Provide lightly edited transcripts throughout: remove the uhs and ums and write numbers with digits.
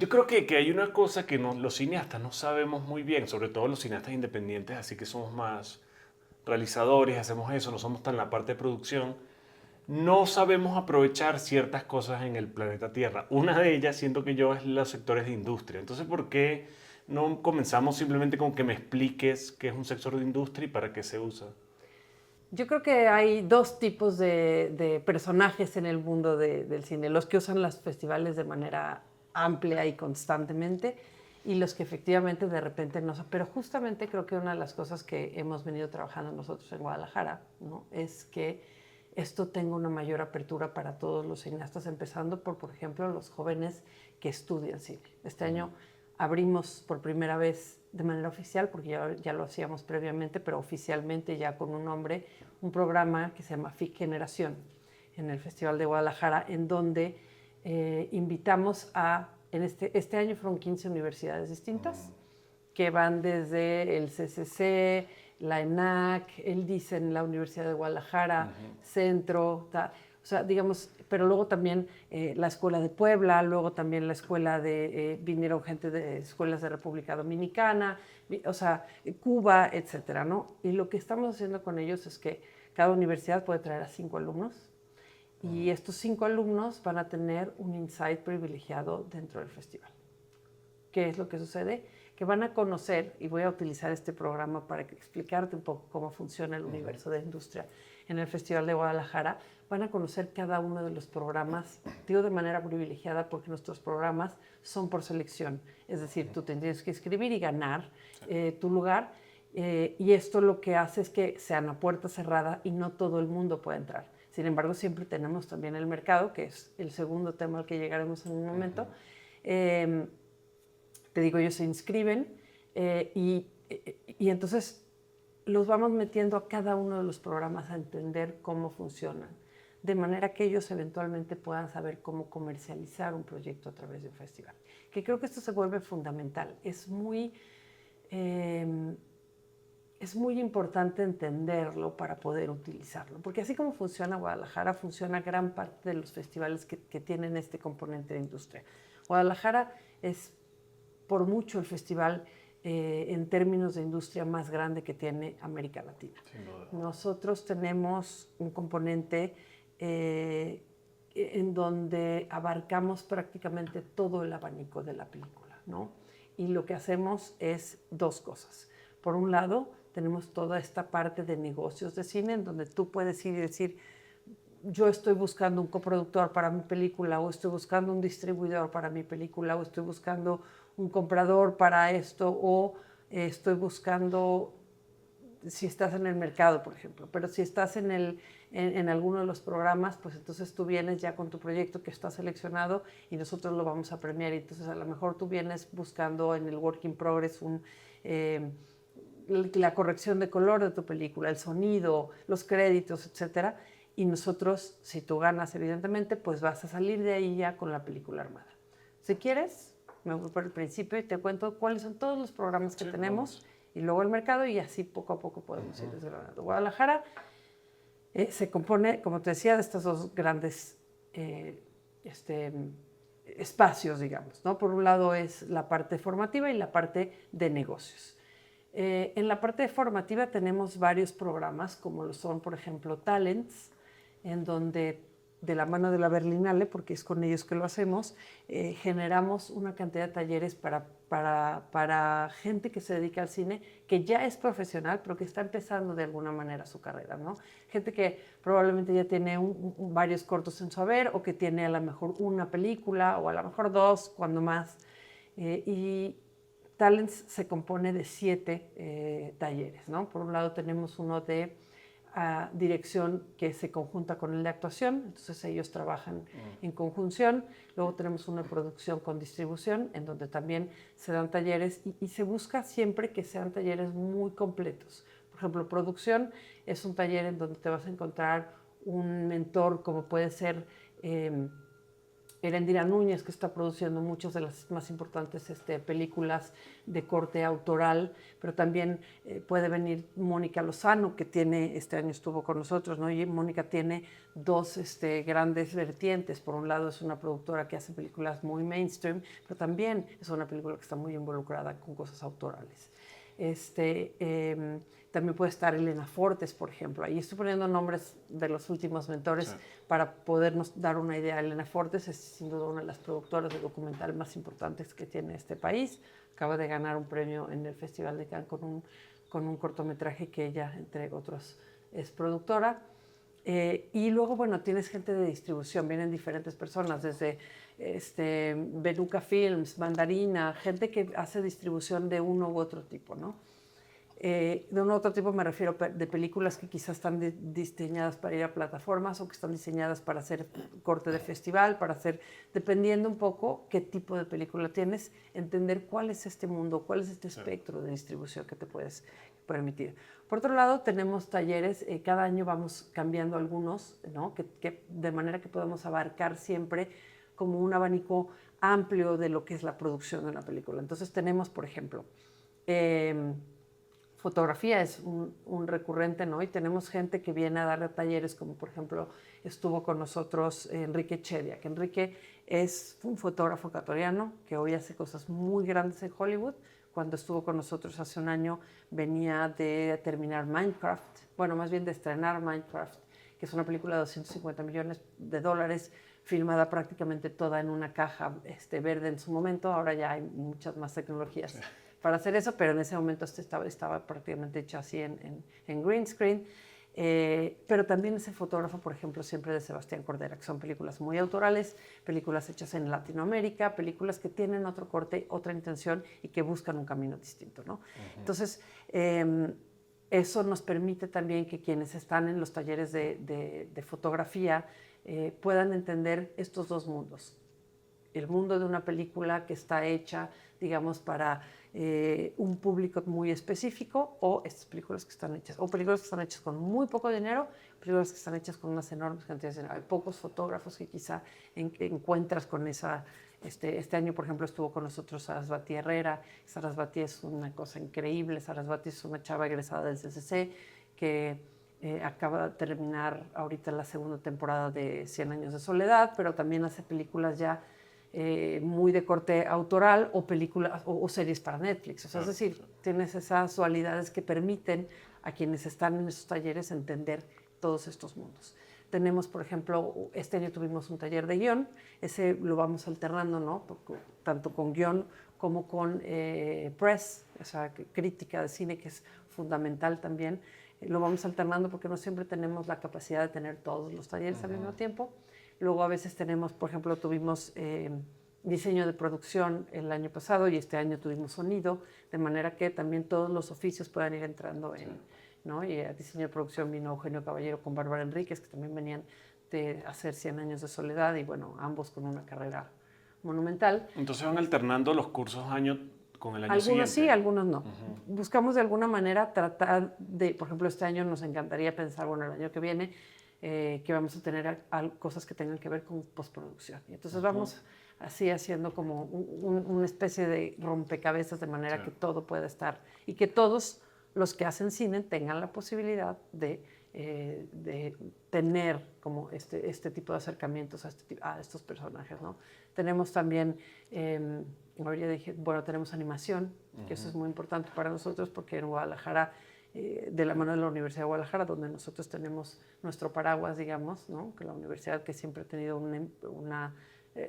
Yo creo que hay una cosa que los cineastas no sabemos muy bien, sobre todo los cineastas independientes, así que somos más realizadores, hacemos eso, no somos tan la parte de producción. No sabemos aprovechar ciertas cosas en el planeta Tierra. Una de ellas, siento que yo, es los sectores de industria. Entonces, ¿por qué no comenzamos simplemente con que me expliques qué es un sector de industria y para qué se usa? Yo creo que hay dos tipos de personajes en el mundo del cine, los que usan los festivales de manera amplia y constantemente y los que efectivamente de repente no. Pero justamente creo que una de las cosas que hemos venido trabajando nosotros en Guadalajara, ¿no?, es que esto tenga una mayor apertura para todos los cineastas, empezando por ejemplo, los jóvenes que estudian cine. Este año abrimos por primera vez de manera oficial, porque ya lo hacíamos previamente, pero oficialmente ya con un nombre, un programa que se llama FIC Generación en el Festival de Guadalajara, en donde invitamos este año fueron 15 universidades distintas, que van desde el CCC, la ENAC, el DICEN, la Universidad de Guadalajara, Centro, o sea, digamos, pero luego también la Escuela de Puebla, luego también la Escuela vinieron gente de escuelas de República Dominicana, o sea, Cuba, etcétera, ¿no? Y lo que estamos haciendo con ellos es que cada universidad puede traer a 5 alumnos y estos 5 alumnos van a tener un insight privilegiado dentro del festival. ¿Qué es lo que sucede? Que van a conocer, y voy a utilizar este programa para explicarte un poco cómo funciona el universo de industria en el Festival de Guadalajara, van a conocer cada uno de los programas, digo de manera privilegiada porque nuestros programas son por selección, es decir, tú tendrías que escribir y ganar tu lugar, y esto lo que hace es que sean a puerta cerrada y no todo el mundo puede entrar. Sin embargo, siempre tenemos también el mercado, que es el segundo tema al que llegaremos en un momento. Te digo, ellos se inscriben y entonces los vamos metiendo a cada uno de los programas a entender cómo funcionan, de manera que ellos eventualmente puedan saber cómo comercializar un proyecto a través de un festival. Que creo que esto se vuelve fundamental. Es muy importante entenderlo para poder utilizarlo, porque así como funciona Guadalajara, funciona gran parte de los festivales que tienen este componente de industria. Guadalajara es por mucho el festival en términos de industria más grande que tiene América Latina. Sin duda. Nosotros tenemos un componente en donde abarcamos prácticamente todo el abanico de la película, ¿no? Y lo que hacemos es dos cosas. Por un lado, tenemos toda esta parte de negocios de cine en donde tú puedes ir y decir, yo estoy buscando un coproductor para mi película, o estoy buscando un distribuidor para mi película, o estoy buscando un comprador para esto, o estoy buscando, si estás en el mercado, por ejemplo, pero si estás en alguno de los programas, pues entonces tú vienes ya con tu proyecto que está seleccionado y nosotros lo vamos a premiar. Y entonces a lo mejor tú vienes buscando en el Work in Progress la corrección de color de tu película, el sonido, los créditos, etcétera. Y nosotros, si tú ganas, evidentemente, pues vas a salir de ahí ya con la película armada. Si quieres, me voy por el principio y te cuento cuáles son todos los programas que tenemos y luego el mercado, y así poco a poco podemos ir desgranando. Guadalajara se compone, como te decía, de estos dos grandes espacios, digamos, ¿no? Por un lado es la parte formativa y la parte de negocios. En la parte formativa tenemos varios programas, como lo son, por ejemplo, Talents, en donde de la mano de la Berlinale, porque es con ellos que lo hacemos, generamos una cantidad de talleres para gente que se dedica al cine, que ya es profesional, pero que está empezando de alguna manera su carrera, ¿no? Gente que probablemente ya tiene varios cortos en su haber, o que tiene a lo mejor una película, o a lo mejor dos, cuando más. Y Talents se compone de 7 talleres, ¿no? Por un lado tenemos uno de dirección que se conjunta con el de actuación, entonces ellos trabajan en conjunción. Luego tenemos una producción con distribución, en donde también se dan talleres y se busca siempre que sean talleres muy completos. Por ejemplo, producción es un taller en donde te vas a encontrar un mentor, como puede ser Erendira Núñez, que está produciendo muchas de las más importantes películas de corte autoral, pero también puede venir Mónica Lozano, que este año estuvo con nosotros, ¿no? Y Mónica tiene dos grandes vertientes. Por un lado es una productora que hace películas muy mainstream, pero también es una película que está muy involucrada con cosas autorales. También puede estar Elena Fortes, por ejemplo. Ahí estoy poniendo nombres de los últimos mentores, sí, para podernos dar una idea. Elena Fortes es sin duda una de las productoras de documental más importantes que tiene este país. Acaba de ganar un premio en el Festival de Cannes con un cortometraje que ella, entre otros, es productora. Y luego, bueno, tienes gente de distribución, vienen diferentes personas, desde Benuca Films, Mandarina, gente que hace distribución de uno u otro tipo, ¿no? De un otro tipo me refiero de películas que quizás están diseñadas para ir a plataformas o que están diseñadas para hacer corte de festival, para hacer, dependiendo un poco qué tipo de película tienes, entender cuál es este mundo, cuál es este espectro de distribución que te puedes permitir. Por otro lado, tenemos talleres, cada año vamos cambiando algunos, ¿no? que de manera que podamos abarcar siempre como un abanico amplio de lo que es la producción de una película. Entonces tenemos, por ejemplo, fotografía es un recurrente, ¿no? Y tenemos gente que viene a dar talleres, como por ejemplo estuvo con nosotros Enrique Chedia, que Enrique es un fotógrafo ecuatoriano que hoy hace cosas muy grandes en Hollywood. Cuando estuvo con nosotros hace un año venía de terminar Minecraft, bueno, más bien de estrenar Minecraft, que es una película de 250 millones de dólares, filmada prácticamente toda en una caja verde en su momento. Ahora ya hay muchas más tecnologías, sí, para hacer eso, pero en ese momento estaba prácticamente hecho así en green screen. Pero también ese fotógrafo, por ejemplo, siempre de Sebastián Cordera, que son películas muy autorales, películas hechas en Latinoamérica, películas que tienen otro corte, otra intención y que buscan un camino distinto, ¿no? Entonces, eso nos permite también que quienes están en los talleres de fotografía puedan entender estos dos mundos. El mundo de una película que está hecha, digamos, para un público muy específico, o estas películas que están hechas, o películas que están hechas con muy poco dinero, películas que están hechas con unas enormes cantidades de dinero. Hay pocos fotógrafos que quizá encuentras con esa. Este año, por ejemplo, estuvo con nosotros Sarasvati Herrera. Sarasvati es una cosa increíble. Sarasvati es una chava egresada del CCC que acaba de terminar ahorita la segunda temporada de 100 años de soledad, pero también hace películas ya muy de corte autoral o películas o series para Netflix. O sea, es decir, tienes esas dualidades que permiten a quienes están en esos talleres entender todos estos mundos. Tenemos, por ejemplo, este año tuvimos un taller de guión, ese lo vamos alternando, ¿no? Tanto con guión como con press, o sea, crítica de cine, que es fundamental también. Lo vamos alternando porque no siempre tenemos la capacidad de tener todos los talleres al mismo tiempo. Luego a veces tenemos, por ejemplo, tuvimos diseño de producción el año pasado y este año tuvimos sonido, de manera que también todos los oficios puedan ir entrando en, ¿no? Y a diseño de producción vino Eugenio Caballero con Bárbara Enríquez, que también venían de hacer 100 años de soledad y bueno, ambos con una carrera monumental. Entonces van alternando los cursos año con el año algunos siguiente. Sí, algunos no. Buscamos de alguna manera tratar de, por ejemplo, este año nos encantaría pensar, bueno, el año que viene, que vamos a tener cosas que tengan que ver con postproducción. Y entonces vamos así haciendo como una especie de rompecabezas de manera que todo pueda estar y que todos los que hacen cine tengan la posibilidad de tener como este tipo de acercamientos a estos personajes, ¿no? Tenemos también, ahora dije, bueno, tenemos animación, que eso es muy importante para nosotros porque en Guadalajara, de la mano de la Universidad de Guadalajara, donde nosotros tenemos nuestro paraguas, digamos, ¿no? Que la universidad que siempre ha tenido una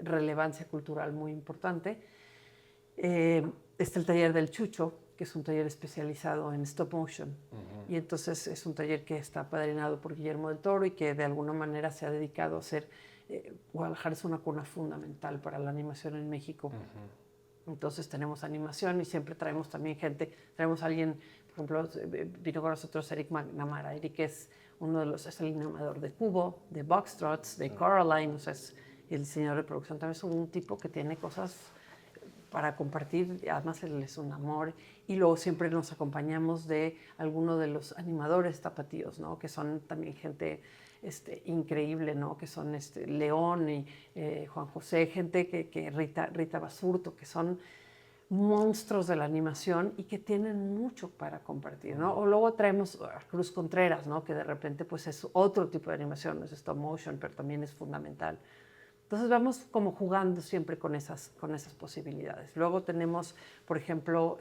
relevancia cultural muy importante. Está el taller del Chucho, que es un taller especializado en stop motion. Y entonces es un taller que está apadrinado por Guillermo del Toro y que de alguna manera se ha dedicado a hacer. Guadalajara es una cuna fundamental para la animación en México. Entonces tenemos animación y siempre traemos también gente. Traemos a alguien, por ejemplo, vino con nosotros Eric McNamara. Eric es es el animador de Cubo, de Boxtrots, de Coraline, o sea, es el diseñador de producción. También es un tipo que tiene cosas para compartir, además él es un amor. Y luego siempre nos acompañamos de alguno de los animadores tapatíos, ¿no? Que son también gente increíble, ¿no? Que son León y Juan José, gente que Rita Basurto, que son monstruos de la animación y que tienen mucho para compartir, ¿no? O luego traemos a Cruz Contreras, ¿no? Que de repente pues es otro tipo de animación, es stop motion, pero también es fundamental. Entonces vamos como jugando siempre con esas posibilidades. Luego tenemos, por ejemplo,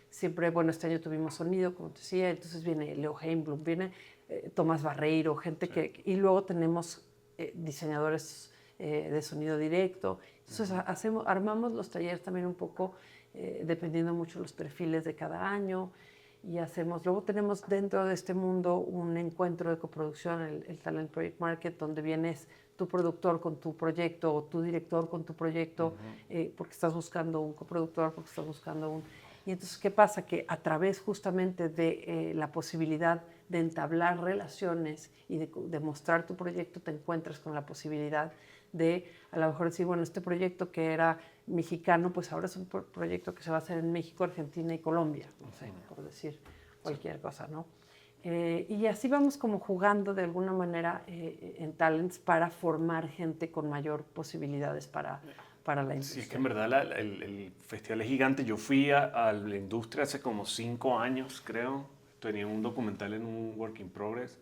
siempre, bueno, este año tuvimos sonido, como te decía, entonces viene Leo Heimblum, viene Tomás Barreiro, gente que... Y luego tenemos diseñadores de sonido directo. Entonces armamos los talleres también un poco dependiendo mucho los perfiles de cada año y luego tenemos dentro de este mundo un encuentro de coproducción, el Talent Project Market, donde vienes tu productor con tu proyecto o tu director con tu proyecto, porque estás buscando un coproductor, porque estás buscando un... Y entonces, ¿qué pasa? Que a través justamente de la posibilidad de entablar relaciones y de mostrar tu proyecto, te encuentras con la posibilidad de a lo mejor decir, bueno, este proyecto que era mexicano, pues ahora es un proyecto que se va a hacer en México, Argentina y Colombia, no sé, por decir cualquier cosa, ¿no? Y así vamos como jugando de alguna manera en Talents para formar gente con mayor posibilidades para la industria. Sí, es que en verdad el festival es gigante. Yo fui a la industria hace como 5 años, creo. Tenía un documental en un Work in Progress.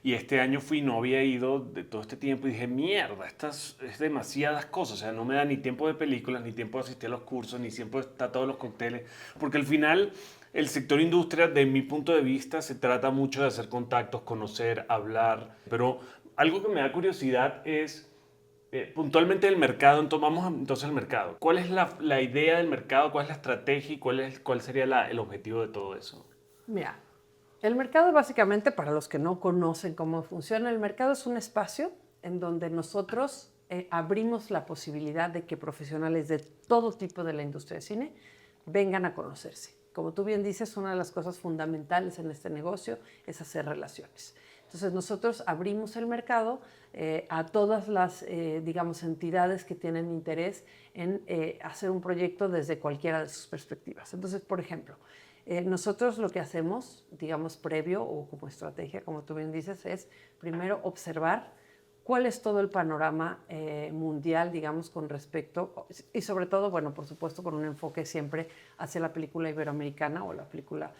Y este año fui, no había ido de todo este tiempo y dije, mierda, estas es demasiadas cosas. O sea, no me da ni tiempo de películas, ni tiempo de asistir a los cursos, ni tiempo de estar a todos los cócteles. Porque al final, el sector industria, de mi punto de vista, se trata mucho de hacer contactos, conocer, hablar. Pero algo que me da curiosidad es puntualmente el mercado. Vamos entonces al mercado. ¿Cuál es la idea del mercado? ¿Cuál es la estrategia? ¿Y cuál sería el objetivo de todo eso? Mira, el mercado básicamente, para los que no conocen cómo funciona, el mercado es un espacio en donde nosotros abrimos la posibilidad de que profesionales de todo tipo de la industria de cine vengan a conocerse. Como tú bien dices, una de las cosas fundamentales en este negocio es hacer relaciones. Entonces nosotros abrimos el mercado a todas las, digamos, entidades que tienen interés en hacer un proyecto desde cualquiera de sus perspectivas. Entonces, por ejemplo, nosotros lo que hacemos, digamos, previo o como estrategia, como tú bien dices, es primero observar cuál es todo el panorama mundial, digamos, con respecto, y sobre todo, bueno, por supuesto, con un enfoque siempre hacia la película iberoamericana o la película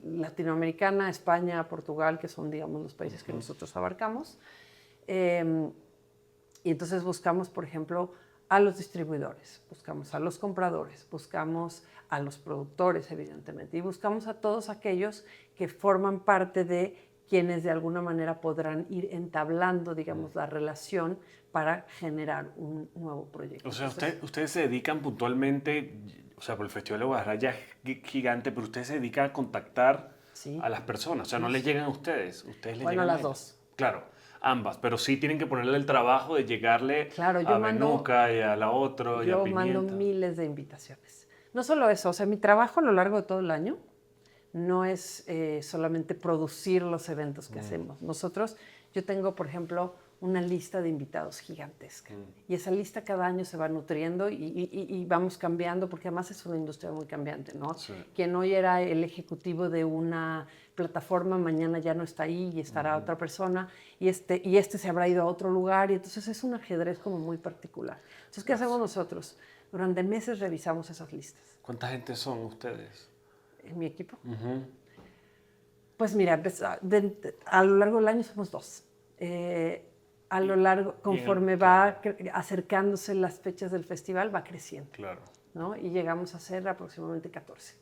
latinoamericana, España, Portugal, que son, digamos, los países que nosotros abarcamos. Y entonces buscamos, por ejemplo, a los distribuidores, buscamos a los compradores, buscamos a los productores, evidentemente, y buscamos a todos aquellos que forman parte de quienes de alguna manera podrán ir entablando, digamos, la relación para generar un nuevo proyecto. O sea, ustedes se dedican puntualmente, o sea, por el Festival de Guadalajara ya es gigante, pero ustedes se dedican a contactar a las personas. O sea, no les llegan a ustedes, ustedes les llegan a a las ellos. dos. Claro, ambas, pero sí tienen que ponerle el trabajo de llegarle a Benuca y a la otra y a Pimienta. Yo mando miles de invitaciones. No solo eso, o sea, mi trabajo a lo largo de todo el año no es solamente producir los eventos que hacemos. Yo tengo, por ejemplo, una lista de invitados gigantesca. Y esa lista cada año se va nutriendo y vamos cambiando, porque además es una industria muy cambiante, ¿no? Sí. Quien hoy era el ejecutivo de una plataforma, mañana ya no está ahí y estará otra persona, y este se habrá ido a otro lugar, y entonces es un ajedrez como muy particular. Entonces, ¿qué hacemos nosotros? Durante meses revisamos esas listas. ¿Cuánta gente son ustedes? ¿En mi equipo? Pues mira, a lo largo del año somos 2. A lo largo, conforme va acercándose las fechas del festival, va creciendo. Claro. ¿No? Y llegamos a ser aproximadamente 14.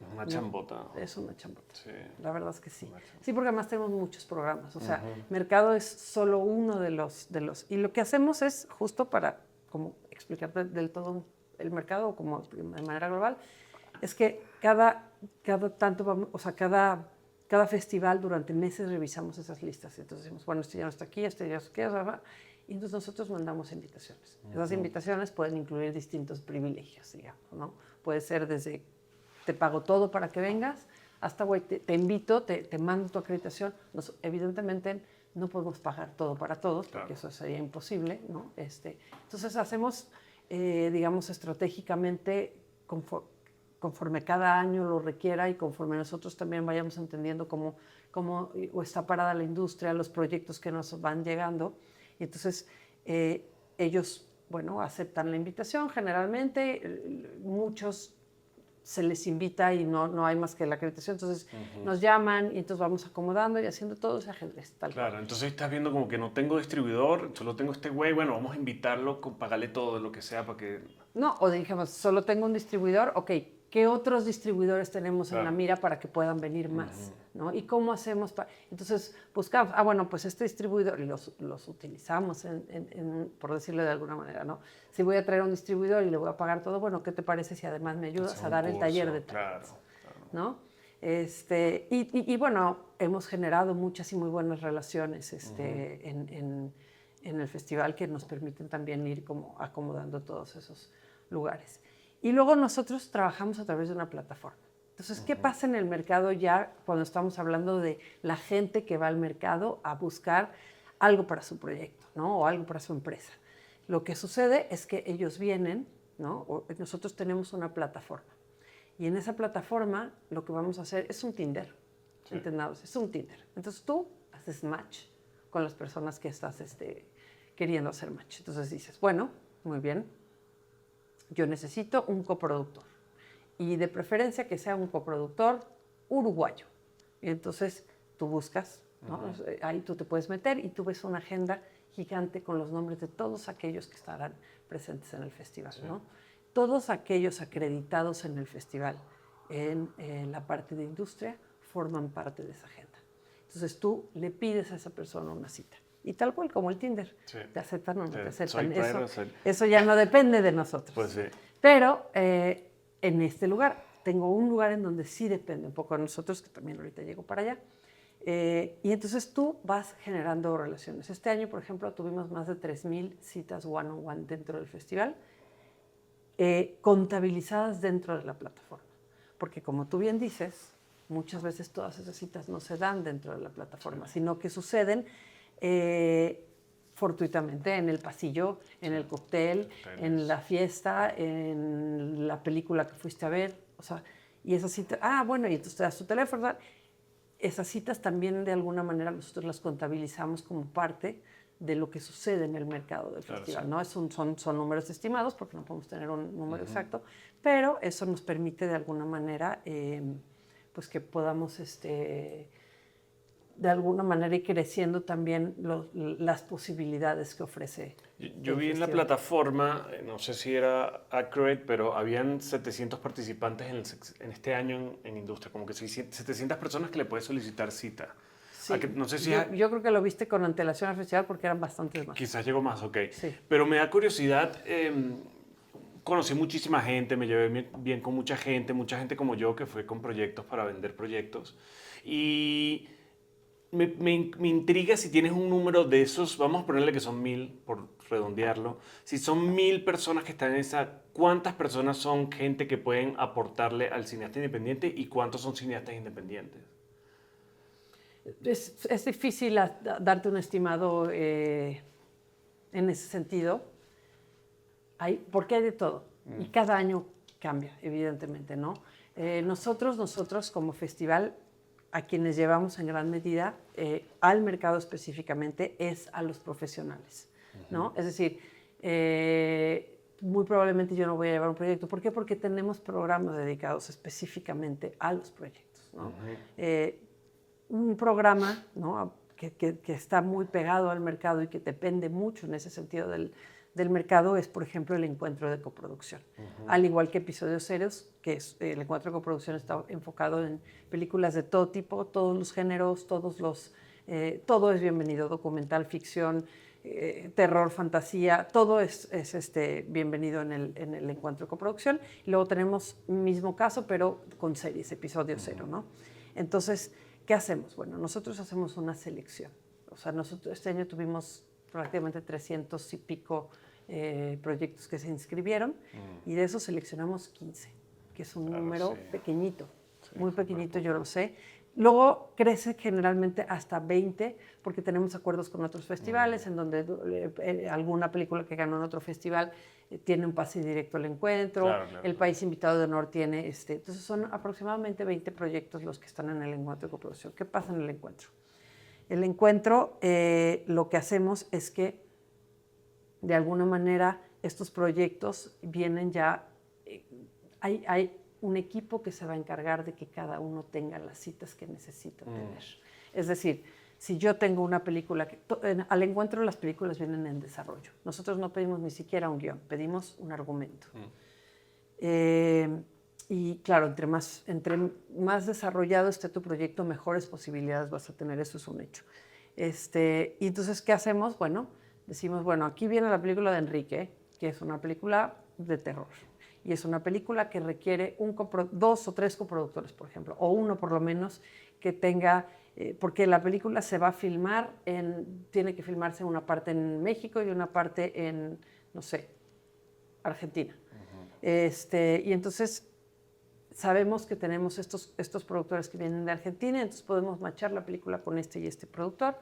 Es una chambota. Es una chambota. Sí. La verdad es que sí. Sí, porque además tenemos muchos programas. O sea, mercado es solo uno de los... Y lo que hacemos es, justo para como explicarte del todo el mercado, como de manera global, es que cada festival durante meses revisamos esas listas. Entonces decimos, bueno, este ya no está aquí, este ya no está aquí, y entonces nosotros mandamos invitaciones. Esas invitaciones pueden incluir distintos privilegios, digamos, ¿no? Puede ser desde te pago todo para que vengas, hasta, güey, te invito, te mando tu acreditación. Evidentemente no podemos pagar todo para todos, porque eso sería imposible, ¿no? Entonces hacemos, digamos, estratégicamente conforme cada año lo requiera y conforme nosotros también vayamos entendiendo cómo está parada la industria, los proyectos que nos van llegando. Y entonces ellos, bueno, aceptan la invitación. Generalmente muchos se les invita y no hay más que la acreditación. Entonces nos llaman y entonces vamos acomodando y haciendo todo ese ajedrez. Claro, entonces estás viendo como que no tengo distribuidor, solo tengo este güey, bueno, vamos a invitarlo, pagarle todo lo que sea para que... No, o dijimos, solo tengo un distribuidor, ok, ¿qué otros distribuidores tenemos en la mira para que puedan venir más? ¿No? ¿Y cómo hacemos? Entonces buscamos, bueno, pues este distribuidor, y los utilizamos, por decirlo de alguna manera, ¿no? Si voy a traer un distribuidor y le voy a pagar todo, bueno, ¿qué te parece si además me ayudas a dar el taller de talentos? Claro. ¿No? Y bueno, hemos generado muchas y muy buenas relaciones en el festival que nos permiten también ir como acomodando todos esos lugares. Y luego nosotros trabajamos a través de una plataforma. Entonces, ¿qué pasa en el mercado ya cuando estamos hablando de la gente que va al mercado a buscar algo para su proyecto, ¿no? O algo para su empresa? Lo que sucede es que ellos vienen, ¿no? Nosotros tenemos una plataforma. Y en esa plataforma lo que vamos a hacer es un Tinder. Sí. ¿Entendamos? Es un Tinder. Entonces tú haces match con las personas que estás queriendo hacer match. Entonces dices, bueno, muy bien, yo necesito un coproductor. Y de preferencia que sea un coproductor uruguayo. Y entonces tú buscas, ¿no? Ahí tú te puedes meter y tú ves una agenda gigante con los nombres de todos aquellos que estarán presentes en el festival, sí. ¿No? Todos aquellos acreditados en el festival en la parte de industria forman parte de esa agenda. Entonces tú le pides a esa persona una cita. Y tal cual como el Tinder, sí. Te aceptan o no te aceptan. Eso ya no depende de nosotros. Pues sí. Pero en este lugar, tengo un lugar en donde sí depende un poco de nosotros, que también ahorita llego para allá. Y entonces tú vas generando relaciones. Este año, por ejemplo, tuvimos más de 3,000 citas one-on-one dentro del festival, contabilizadas dentro de la plataforma. Porque como tú bien dices, muchas veces todas esas citas no se dan dentro de la plataforma, sí. Sino que suceden fortuitamente en el pasillo, en el cóctel, en la fiesta, en la película que fuiste a ver. O sea, y esas citas, bueno, y entonces te das tu teléfono, ¿verdad? Esas citas también de alguna manera nosotros las contabilizamos como parte de lo que sucede en el mercado del festival, sí. ¿No? Son números estimados porque no podemos tener un número exacto, pero eso nos permite de alguna manera pues que podamos de alguna manera ir creciendo también las posibilidades que ofrece. Yo vi en la plataforma, no sé si era accurate, pero habían 700 participantes en este año en industria, como que 700 personas que le puedes solicitar cita. Sí. No sé si yo creo que lo viste con antelación al festival porque eran bastantes más. Quizás llegó más, ok. Sí. Pero me da curiosidad, conocí muchísima gente, me llevé bien con mucha gente como yo que fue con proyectos para vender proyectos. Y me intriga si tienes un número de esos, vamos a ponerle que son 1,000 por redondearlo. Si son 1,000 personas que están en esa, ¿cuántas personas son gente que pueden aportarle al cineasta independiente y cuántos son cineastas independientes? Es difícil darte un estimado en ese sentido, porque hay de todo y cada año cambia, evidentemente, ¿no? Nosotros como festival, a quienes llevamos en gran medida al mercado específicamente es a los profesionales, ¿no? Es decir, muy probablemente yo no voy a llevar un proyecto. ¿Por qué? Porque tenemos programas dedicados específicamente a los proyectos, ¿no? Un programa, ¿no? que está muy pegado al mercado y que depende mucho en ese sentido del mercado es, por ejemplo, el encuentro de coproducción. Al igual que Episodios Ceros, que es, el encuentro de coproducción está enfocado en películas de todo tipo, todos los géneros, todo es bienvenido, documental, ficción, terror, fantasía, todo es bienvenido en el encuentro de coproducción. Y luego tenemos mismo caso, pero con series, Episodio Cero, ¿no? Entonces, ¿qué hacemos? Bueno, nosotros hacemos una selección. O sea, nosotros este año tuvimos prácticamente 300 y pico proyectos que se inscribieron y de esos seleccionamos 15, que es un número pequeñito, muy pequeñito, yo lo sé, Luego crece generalmente hasta 20, porque tenemos acuerdos con otros festivales, en donde alguna película que ganó en otro festival tiene un pase directo al encuentro, Claro, el país invitado de honor tiene... entonces son aproximadamente 20 proyectos los que están en el encuentro de coproducción. ¿Qué pasa en el encuentro? El encuentro, lo que hacemos es que, de alguna manera, estos proyectos vienen ya... hay un equipo que se va a encargar de que cada uno tenga las citas que necesita tener. Es decir, si yo tengo una película, al encuentro las películas vienen en desarrollo. Nosotros no pedimos ni siquiera un guión, pedimos un argumento. Y claro, entre más desarrollado esté tu proyecto, mejores posibilidades vas a tener, eso es un hecho. Y entonces, ¿qué hacemos? Bueno, decimos, bueno, aquí viene la película de Enrique, que es una película de terror. Y es una película que requiere 2 o 3 coproductores, por ejemplo, o uno por lo menos que tenga, porque la película se va a filmar, tiene que filmarse una parte en México y una parte en, no sé, Argentina. Y entonces sabemos que tenemos estos productores que vienen de Argentina, entonces podemos machar la película con este y este productor.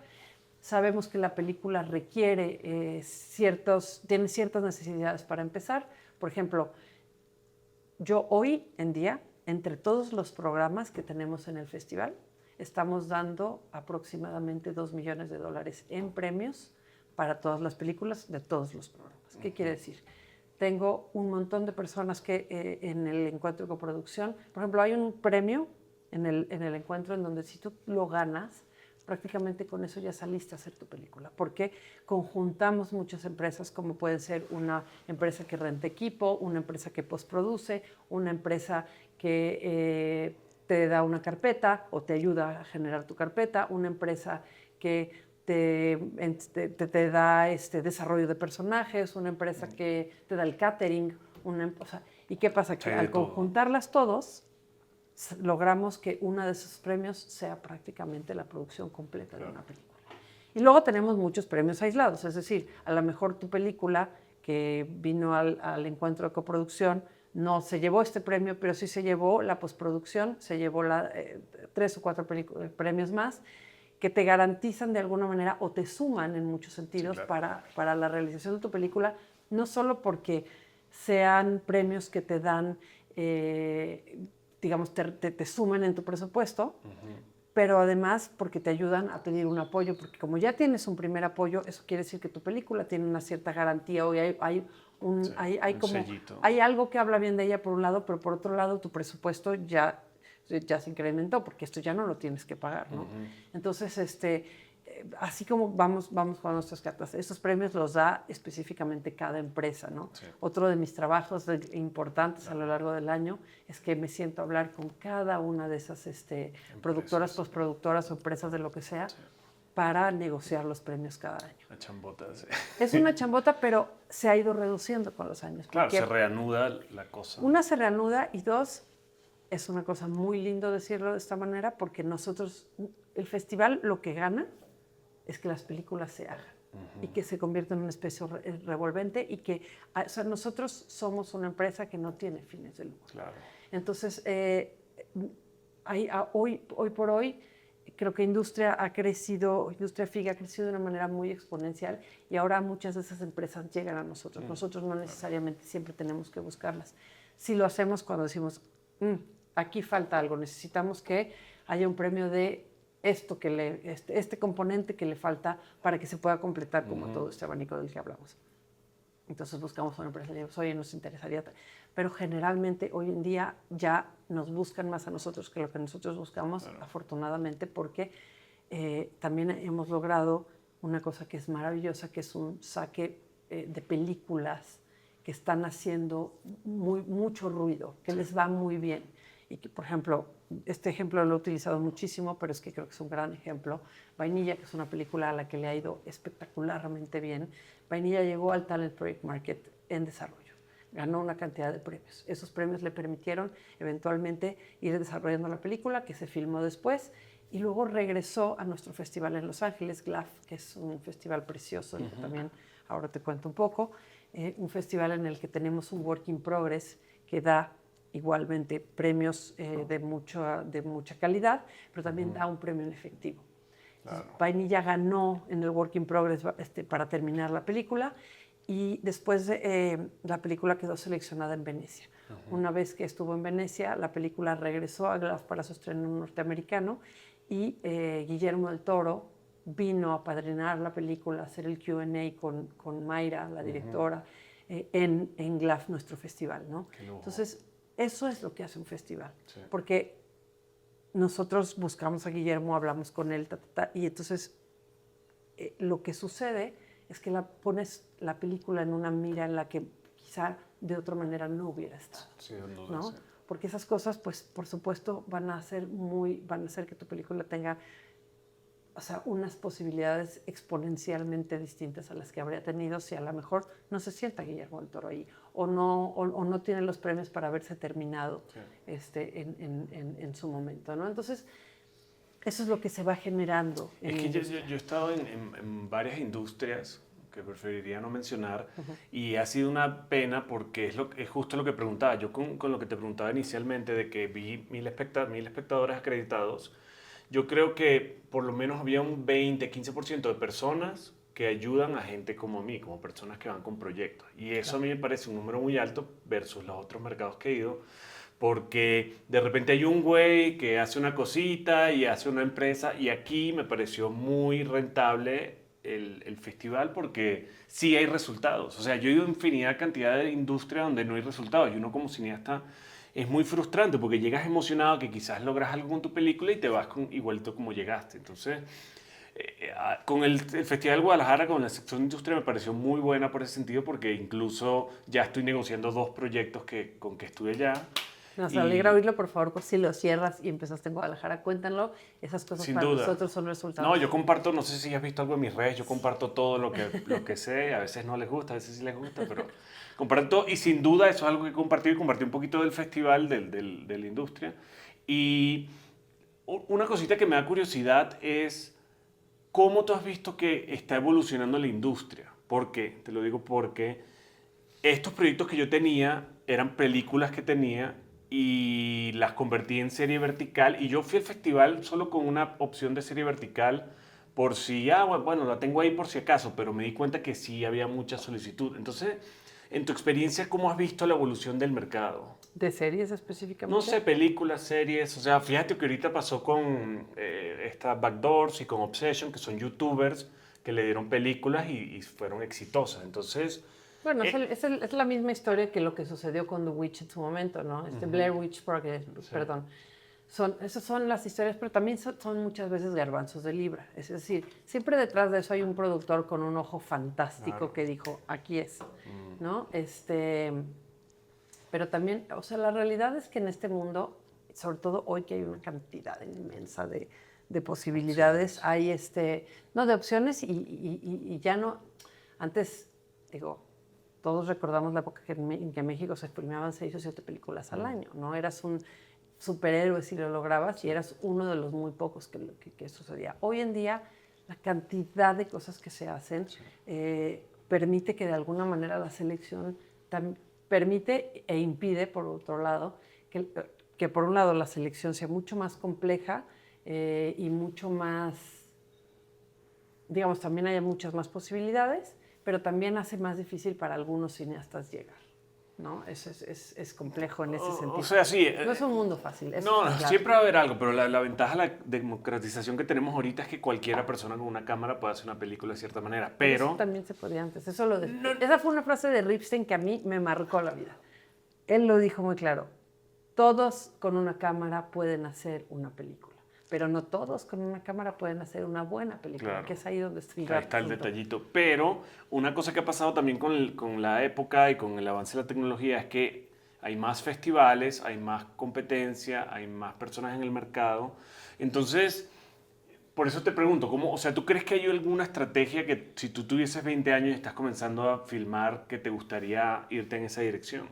Sabemos que la película requiere tiene ciertas necesidades para empezar. Por ejemplo, yo hoy en día, entre todos los programas que tenemos en el festival, estamos dando aproximadamente $2 millones en premios para todas las películas de todos los programas. ¿Qué quiere decir? Tengo un montón de personas que en el encuentro de coproducción, por ejemplo, hay un premio en el encuentro en donde si tú lo ganas, prácticamente con eso ya saliste a hacer tu película, porque conjuntamos muchas empresas, como puede ser una empresa que renta equipo, una empresa que postproduce, una empresa que te da una carpeta o te ayuda a generar tu carpeta, una empresa que te da desarrollo de personajes, una empresa que te da el catering, ¿y qué pasa? Que al conjuntarlas todos, logramos que uno de esos premios sea prácticamente la producción completa de una película. Y luego tenemos muchos premios aislados, es decir, a lo mejor tu película que vino al encuentro de coproducción no se llevó este premio, pero sí se llevó la postproducción, se llevó 3 o 4 premios más que te garantizan de alguna manera o te suman en muchos sentidos, sí, claro, para la realización de tu película, no solo porque sean premios que te dan... digamos, te sumen en tu presupuesto, pero además porque te ayudan a pedir un apoyo, porque como ya tienes un primer apoyo, eso quiere decir que tu película tiene una cierta garantía, o hay algo que habla bien de ella por un lado, pero por otro lado tu presupuesto ya se incrementó, porque esto ya no lo tienes que pagar, ¿no? Entonces, así como vamos con nuestras cartas, estos premios los da específicamente cada empresa, ¿no? Sí. Otro de mis trabajos importantes a lo largo del año es que me siento a hablar con cada una de esas productoras, postproductoras o empresas de lo que sea, sí, para negociar los premios cada año. Una chambota, sí. Es una chambota, pero se ha ido reduciendo con los años. Claro, se reanuda la cosa. Una, se reanuda, y dos, es una cosa muy lindo decirlo de esta manera, porque el festival lo que gana es que las películas se hagan y que se conviertan en una especie revolvente y que, o sea, nosotros somos una empresa que no tiene fines de lucro. Claro. Entonces, hoy por hoy, creo que Industria FIG ha crecido de una manera muy exponencial y ahora muchas de esas empresas llegan a nosotros. Nosotros no necesariamente siempre tenemos que buscarlas. Sí lo hacemos cuando decimos, aquí falta algo, necesitamos que haya un premio de esto este componente que le falta para que se pueda completar como todo este abanico del que hablamos. Entonces buscamos a una empresa y decimos, oye, nos interesaría. Pero generalmente hoy en día ya nos buscan más a nosotros que lo que nosotros buscamos, claro, afortunadamente, porque también hemos logrado una cosa que es maravillosa, que es un saque de películas que están haciendo mucho ruido, que sí, les va muy bien. Y que, por ejemplo, este ejemplo lo he utilizado muchísimo, pero es que creo que es un gran ejemplo. Vainilla, que es una película a la que le ha ido espectacularmente bien. Vainilla llegó al Talent Project Market en desarrollo. Ganó una cantidad de premios. Esos premios le permitieron eventualmente ir desarrollando la película, que se filmó después, y luego regresó a nuestro festival en Los Ángeles, GLAF, que es un festival precioso, en el que también ahora te cuento un poco. Un festival en el que tenemos un work in progress que da igualmente premios de mucha calidad, pero también da un premio en efectivo. Claro. Vainilla ganó en el Work in Progress para terminar la película y después la película quedó seleccionada en Venecia. Una vez que estuvo en Venecia, la película regresó a GLAAD para su estreno norteamericano y Guillermo del Toro vino a padrinar la película, a hacer el Q&A con Mayra, la directora, en GLAAD, nuestro festival, ¿no? Entonces, eso es lo que hace un festival, sí. porque nosotros buscamos a Guillermo, hablamos con él, y entonces lo que sucede es que pones la película en una mira en la que quizá de otra manera no hubiera estado, Sí, ¿no? sí. Porque esas cosas, pues, por supuesto, van a hacer que tu película tenga, o sea, unas posibilidades exponencialmente distintas a las que habría tenido si a lo mejor no se sienta Guillermo del Toro ahí o no tiene los premios para haberse terminado Sí. en su momento, ¿no? Entonces, eso es lo que se va generando. Es que yo he estado en varias industrias que preferiría no mencionar y ha sido una pena porque es justo lo que preguntaba. Yo con lo que te preguntaba inicialmente de que vi 1.000 espectadores acreditados, yo creo que por lo menos había un 20-15% de personas que ayudan a gente como mí, como personas que van con proyectos. Y eso a mí me parece un número muy alto versus los otros mercados que he ido, porque de repente hay un güey que hace una cosita y hace una empresa, y aquí me pareció muy rentable el festival porque sí hay resultados. O sea, yo he ido a infinidad cantidad de industrias donde no hay resultados, y uno como cineasta es muy frustrante porque llegas emocionado que quizás logras algo con tu película y te vas igualito como llegaste. Entonces, con el Festival de Guadalajara, con la sección de industria, me pareció muy buena por ese sentido, porque incluso ya estoy negociando 2 proyectos con que estuve allá. Nos alegra oírlo, por favor, por si lo cierras y empezaste en Guadalajara, cuéntanlo. Esas cosas Sin para duda. nosotros son resultados. No, yo comparto, no sé si has visto algo en mis redes, yo comparto todo lo que sé, a veces no les gusta, a veces sí les gusta, pero comparto, y sin duda eso es algo que compartí un poquito del festival, de la industria. Y una cosita que me da curiosidad es cómo tú has visto que está evolucionando la industria. ¿Por qué? Te lo digo porque estos proyectos que yo tenía eran películas que tenía y las convertí en serie vertical, y yo fui al festival solo con una opción de serie vertical por si, bueno, la tengo ahí por si acaso, pero me di cuenta que sí había mucha solicitud. Entonces, en tu experiencia, ¿cómo has visto la evolución del mercado? ¿De series específicamente? No sé, películas, series, o sea, fíjate que ahorita pasó con estas Backdoors y con Obsession, que son youtubers que le dieron películas y fueron exitosas. Entonces, Bueno, es la misma historia que lo que sucedió con The Witch en su momento, ¿no? Blair Witch Project, perdón. Esas son las historias, pero también son muchas veces garbanzos de libra. Es decir, siempre detrás de eso hay un productor con un ojo fantástico que dijo, aquí es, ¿no? Pero también, o sea, la realidad es que en este mundo, sobre todo hoy que hay una cantidad inmensa de posibilidades, hay no, de opciones y ya no, antes, digo, todos recordamos la época en que en México se filmaban 6 o 7 películas al año, ¿no? Eras un superhéroe si lo lograbas y eras uno de los muy pocos que sucedía. Hoy en día, la cantidad de cosas que se hacen permite que de alguna manera la selección permite e impide, por otro lado, que por un lado la selección sea mucho más compleja y mucho más, digamos, también haya muchas más posibilidades, pero también hace más difícil para algunos cineastas llegar, ¿no? Es complejo en ese sentido. o sea, sí. No es un mundo fácil. No, Claro. siempre va a haber algo, pero la ventaja de la democratización que tenemos ahorita es que cualquiera persona con una cámara puede hacer una película de cierta manera, pero... Eso también se podía antes. Esa fue una frase de Ripstein que a mí me marcó la vida. Él lo dijo muy claro. Todos con una cámara pueden hacer una película, pero no todos con una cámara pueden hacer una buena película, Claro. que es ahí donde Ahí está el detallito. Pero una cosa que ha pasado también con la época y con el avance de la tecnología es que hay más festivales, hay más competencia, hay más personas en el mercado. Entonces, por eso te pregunto, ¿cómo, o sea, ¿tú crees que hay alguna estrategia que si tú tuvieses 20 años y estás comenzando a filmar, que te gustaría irte en esa dirección?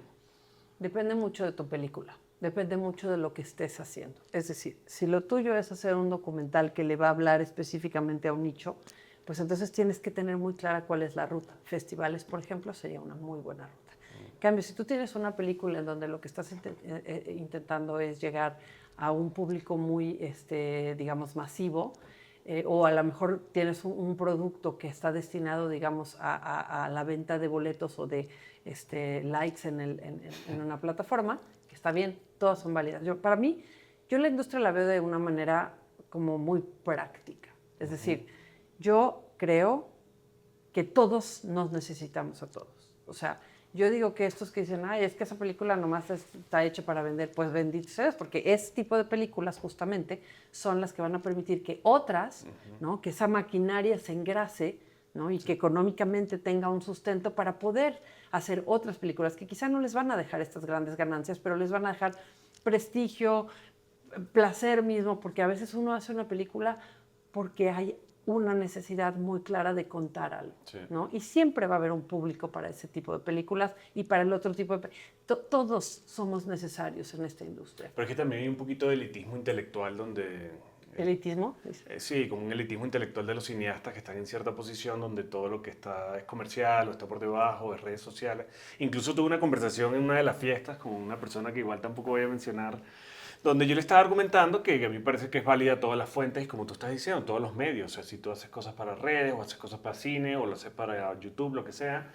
Depende mucho de tu película. Depende mucho de lo que estés haciendo. Es decir, si lo tuyo es hacer un documental que le va a hablar específicamente a un nicho, pues entonces tienes que tener muy clara cuál es la ruta. Festivales, por ejemplo, sería una muy buena ruta. En cambio, si tú tienes una película en donde lo que estás intentando es llegar a un público muy, digamos, masivo, o a lo mejor tienes un producto que está destinado, digamos, a la venta de boletos o de likes en una plataforma, que está bien, todas son válidas. Para mí, yo la industria la veo de una manera como muy práctica. Es decir, yo creo que todos nos necesitamos a todos. O sea, yo digo que estos que dicen, ay, es que esa película nomás está hecha para vender, pues bendito seas, porque ese tipo de películas justamente son las que van a permitir que otras, ¿no? Que esa maquinaria se engrase, ¿no? Y que económicamente tenga un sustento para poder hacer otras películas que quizá no les van a dejar estas grandes ganancias, pero les van a dejar prestigio, placer mismo, porque a veces uno hace una película porque hay una necesidad muy clara de contar algo, sí, ¿no? Y siempre va a haber un público para ese tipo de películas y para el otro tipo de todos somos necesarios en esta industria. Pero es que también hay un poquito de elitismo intelectual donde... ¿Elitismo? Sí, como un elitismo intelectual de los cineastas que están en cierta posición donde todo lo que está es comercial o está por debajo, de redes sociales. Incluso tuve una conversación en una de las fiestas con una persona que igual tampoco voy a mencionar, donde yo le estaba argumentando que a mí me parece que es válida todas las fuentes y como tú estás diciendo, todos los medios. O sea, si tú haces cosas para redes o haces cosas para cine o lo haces para YouTube, lo que sea.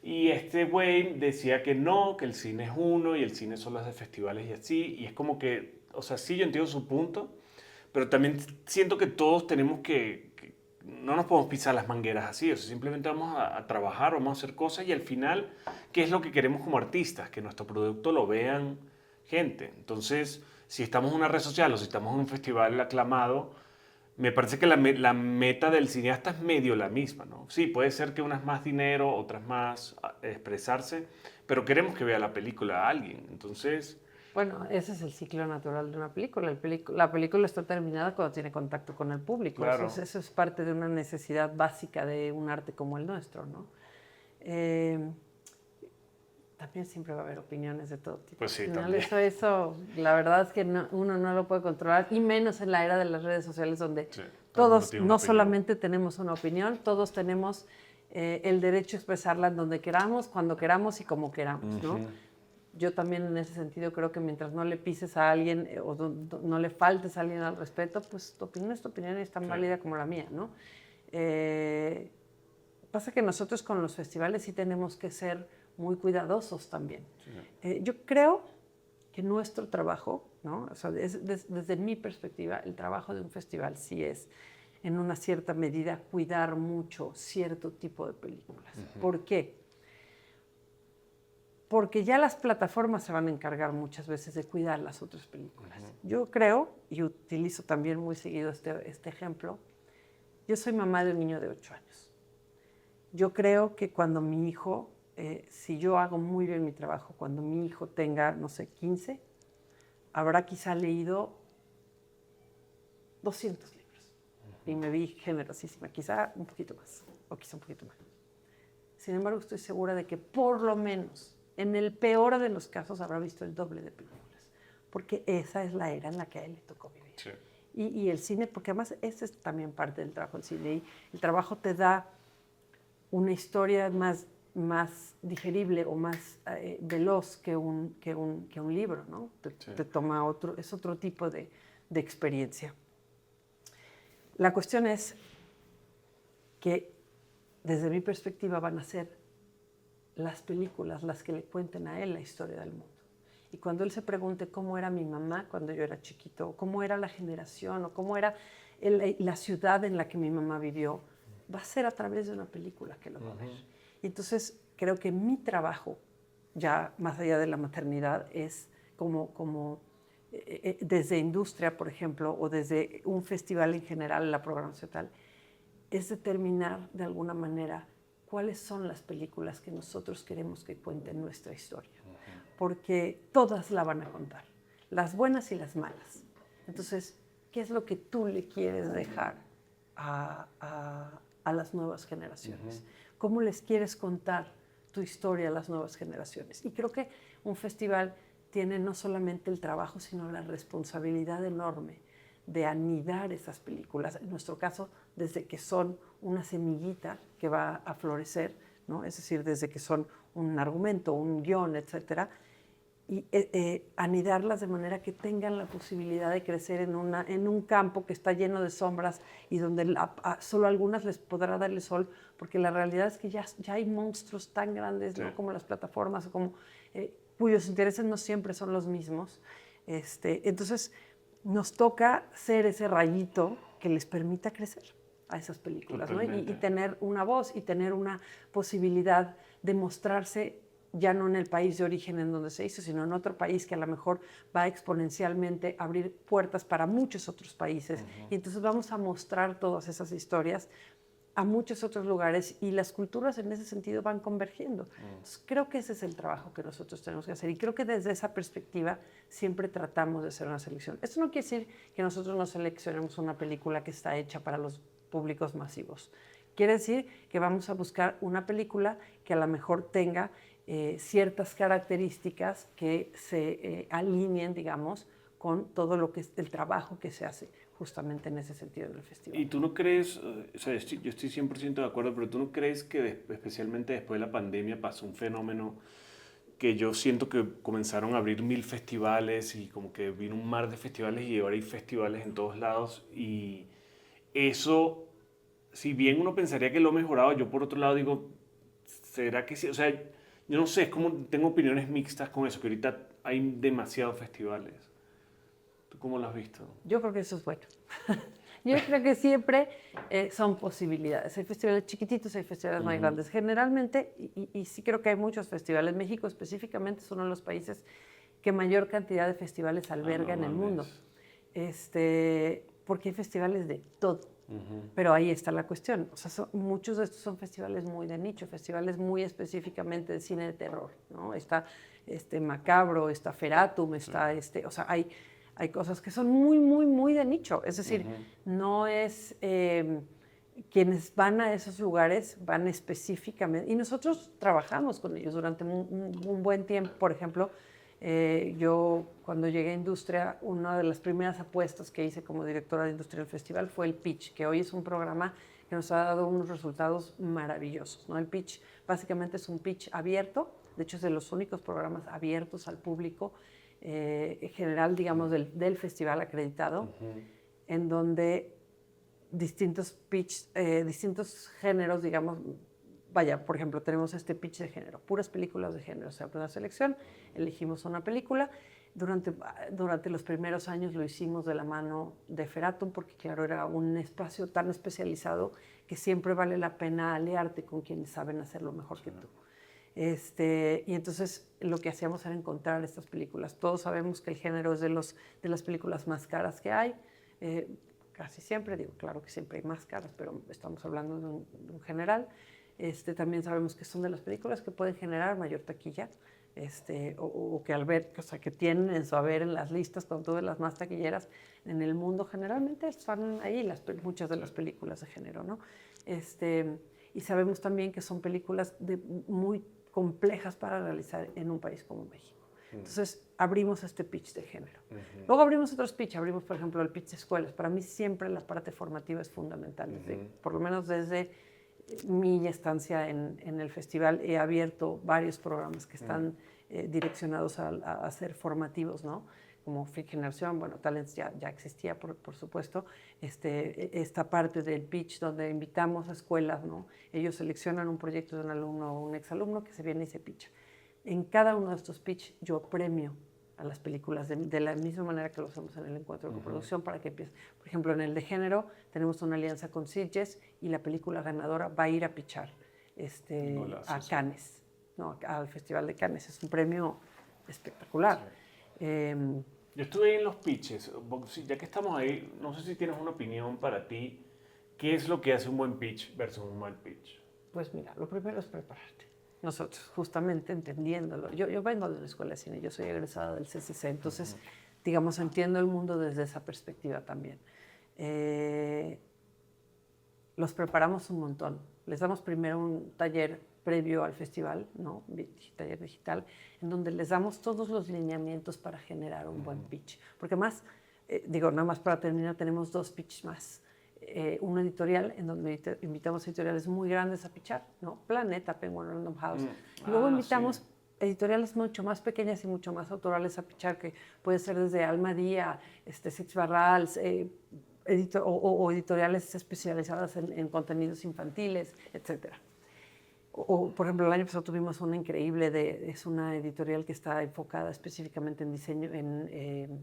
Y este güey decía que no, que el cine es uno y el cine solo es de festivales y así. Y es como que, o sea, sí, yo entiendo su punto, pero también siento que todos tenemos que no nos podemos pisar las mangueras así. O sea, simplemente vamos a trabajar, vamos a hacer cosas y al final, ¿qué es lo que queremos como artistas? Que nuestro producto lo vean gente. Entonces, si estamos en una red social o si estamos en un festival aclamado, me parece que la meta del cineasta es medio la misma, ¿no? Sí, puede ser que unas más dinero, otras más expresarse, pero queremos que vea la película a alguien. Entonces... Bueno, ese es el ciclo natural de una película. La película está terminada cuando tiene contacto con el público. Claro. Eso es parte de una necesidad básica de un arte como el nuestro, ¿no? También siempre va a haber opiniones de todo tipo. Pues sí, Al final también. Eso, la verdad es que uno no lo puede controlar, y menos en la era de las redes sociales donde Sí, todos no solamente tenemos una opinión, todos tenemos el derecho a expresarla en donde queramos, cuando queramos y como queramos, ¿no? Yo también en ese sentido creo que mientras no le pises a alguien o no le faltes a alguien al respeto, pues tu opinión es tan válida como la mía, ¿no? Pasa que nosotros con los festivales sí tenemos que ser muy cuidadosos también. Sí. Yo creo que nuestro trabajo, ¿no? O sea, desde mi perspectiva, el trabajo de un festival sí es, en una cierta medida, cuidar mucho cierto tipo de películas. ¿Por qué? Porque ya las plataformas se van a encargar muchas veces de cuidar las otras películas. Yo creo, y utilizo también muy seguido este ejemplo, yo soy mamá de un niño de 8 años. Yo creo que cuando mi hijo, si yo hago muy bien mi trabajo, cuando mi hijo tenga, no sé, 15, habrá quizá leído 200 libros. Y me vi generosísima, quizá un poquito más, o quizá un poquito más. Sin embargo, estoy segura de que por lo menos, en el peor de los casos, habrá visto el doble de películas, porque esa es la era en la que a él le tocó vivir. Sí. Y el cine, porque además ese es también parte del trabajo del cine, y el trabajo te da una historia más digerible o más veloz que un libro, ¿no? Te toma es otro tipo de experiencia. La cuestión es que, desde mi perspectiva, van a ser las películas las que le cuenten a él la historia del mundo. Y cuando él se pregunte cómo era mi mamá cuando yo era chiquito, o cómo era la generación, o cómo era la ciudad en la que mi mamá vivió, va a ser a través de una película que lo va a ver. Y entonces creo que mi trabajo, ya más allá de la maternidad, es como desde industria, por ejemplo, o desde un festival en general, la programación tal, es determinar de alguna manera cuáles son las películas que nosotros queremos que cuenten nuestra historia. Porque todas la van a contar, las buenas y las malas. Entonces, ¿qué es lo que tú le quieres dejar a las nuevas generaciones? ¿Cómo les quieres contar tu historia a las nuevas generaciones? Y creo que un festival tiene no solamente el trabajo, sino la responsabilidad enorme de anidar esas películas, en nuestro caso, desde que son una semillita que va a florecer, ¿no? Es decir, desde que son un argumento, un guión, etcétera, y anidarlas de manera que tengan la posibilidad de crecer en un campo que está lleno de sombras y donde solo algunas les podrá dar el sol, porque la realidad es que ya hay monstruos tan grandes, ¿no? Como las plataformas, como, cuyos intereses no siempre son los mismos. Entonces, nos toca ser ese rayito que les permita crecer a esas películas, ¿no? Y tener una voz y tener una posibilidad de mostrarse ya no en el país de origen en donde se hizo, sino en otro país que a lo mejor va exponencialmente a abrir puertas para muchos otros países. Y entonces vamos a mostrar todas esas historias a muchos otros lugares y las culturas en ese sentido van convergiendo. Entonces, creo que ese es el trabajo que nosotros tenemos que hacer y creo que desde esa perspectiva siempre tratamos de hacer una selección. Esto no quiere decir que nosotros no seleccionemos una película que está hecha para los públicos masivos. Quiere decir que vamos a buscar una película que a lo mejor tenga ciertas características que se alineen, digamos, con todo lo que es el trabajo que se hace justamente en ese sentido en el festival. ¿Y tú no crees, o sea, yo estoy 100% de acuerdo, pero tú no crees que especialmente después de la pandemia pasó un fenómeno que yo siento que comenzaron a abrir 1000 festivales y como que vino un mar de festivales y ahora hay festivales en todos lados y eso, si bien uno pensaría que lo ha mejorado, yo por otro lado digo, ¿será que sí? O sea, yo no sé, es como tengo opiniones mixtas con eso, que ahorita hay demasiados festivales. ¿Tú cómo lo has visto? Yo creo que eso es bueno. Yo creo que siempre son posibilidades. Hay festivales chiquititos, hay festivales más grandes. Generalmente, y sí creo que hay muchos festivales. México específicamente es uno de los países que mayor cantidad de festivales alberga en el mundo. Porque hay festivales de todo. Pero ahí está la cuestión. O sea, muchos de estos son festivales muy de nicho, festivales muy específicamente de cine de terror, ¿no? Está Macabro, está Feratum, está o sea, hay cosas que son muy, muy, muy de nicho. Es decir, no es quienes van a esos lugares van específicamente. Y nosotros trabajamos con ellos durante un buen tiempo. Por ejemplo, yo cuando llegué a Industria, una de las primeras apuestas que hice como directora de Industria del festival fue el Pitch, que hoy es un programa que nos ha dado unos resultados maravillosos, ¿no? El Pitch básicamente es un pitch abierto, de hecho es de los únicos programas abiertos al público en general, digamos, del festival acreditado, en donde distintos géneros, digamos, vaya, por ejemplo, tenemos este pitch de género, puras películas de género, o sea, una selección, elegimos una película. Durante los primeros años lo hicimos de la mano de Feratum, porque claro, era un espacio tan especializado que siempre vale la pena aliarte con quienes saben hacerlo mejor que tú. Y entonces lo que hacíamos era encontrar estas películas. Todos sabemos que el género es de las películas más caras que hay, casi siempre, digo, claro que siempre hay más caras, pero estamos hablando de un general. También sabemos que son de las películas que pueden generar mayor taquilla, o que al ver, o sea, que tienen en su haber en las listas con todas las más taquilleras en el mundo, generalmente están ahí muchas de las películas de género, ¿no? Y sabemos también que son películas muy complejas para realizar en un país como México. Entonces, abrimos este pitch de género. Luego abrimos otros pitch, abrimos, por ejemplo, el pitch de escuelas. Para mí siempre la parte formativa es fundamental. Por lo menos desde mi estancia en el festival he abierto varios programas que están direccionados a ser formativos, ¿no? Como Fit Generación, bueno, Talents ya existía, por supuesto, esta parte del pitch donde invitamos a escuelas, ¿no? Ellos seleccionan un proyecto de un alumno o un exalumno que se viene y se pitcha. En cada uno de estos pitch yo premio a las películas de la misma manera que lo hacemos en el encuentro de coproducción para que empiece. Por ejemplo, en el de género tenemos una alianza con Sitges y la película ganadora va a ir a pitchar a Cannes, ¿no? Al Festival de Cannes. Es un premio espectacular. Sí. Yo estuve ahí en los pitches. Ya que estamos ahí, no sé si tienes una opinión para ti. ¿Qué es lo que hace un buen pitch versus un mal pitch? Pues mira, lo primero es prepararte. Nosotros, justamente entendiéndolo. Yo vengo de la escuela de cine, yo soy egresada del CCC, entonces, digamos, entiendo el mundo desde esa perspectiva también. Los preparamos un montón. Les damos primero un taller previo al festival, ¿no? Taller digital, en donde les damos todos los lineamientos para generar un buen pitch. Porque más, nada más para terminar, tenemos 2 pitches más. un editorial en donde invitamos editoriales muy grandes a pitchar, ¿no? Planeta, Penguin Random House. Luego invitamos editoriales mucho más pequeñas y mucho más autorales a pitchar, que puede ser desde Almadía, Six Barrals, o editoriales especializadas en contenidos infantiles, etcétera. O, por ejemplo, el año pasado tuvimos una increíble, es una editorial que está enfocada específicamente en diseño, en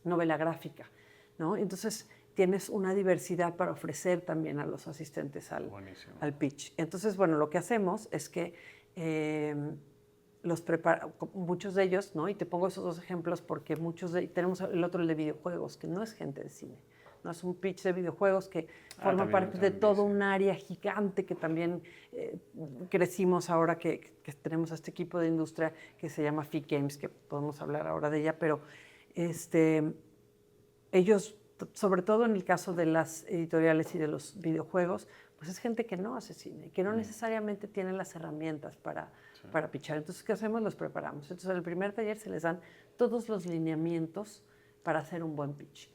novela gráfica, ¿no? Entonces, tienes una diversidad para ofrecer también a los asistentes al pitch. Entonces, bueno, lo que hacemos es que muchos de ellos, ¿no? Y te pongo esos dos ejemplos porque tenemos el otro, el de videojuegos, que no es gente de cine. No es un pitch de videojuegos que forma parte de todo un área gigante que también crecimos ahora que tenemos a este equipo de industria que se llama FIC Games, que podemos hablar ahora de ella, pero ellos, sobre todo en el caso de las editoriales y de los videojuegos, pues es gente que no hace cine, que no necesariamente tiene las herramientas para pitchar. Entonces, ¿qué hacemos? Los preparamos. Entonces, en el primer taller se les dan todos los lineamientos para hacer un buen pitch.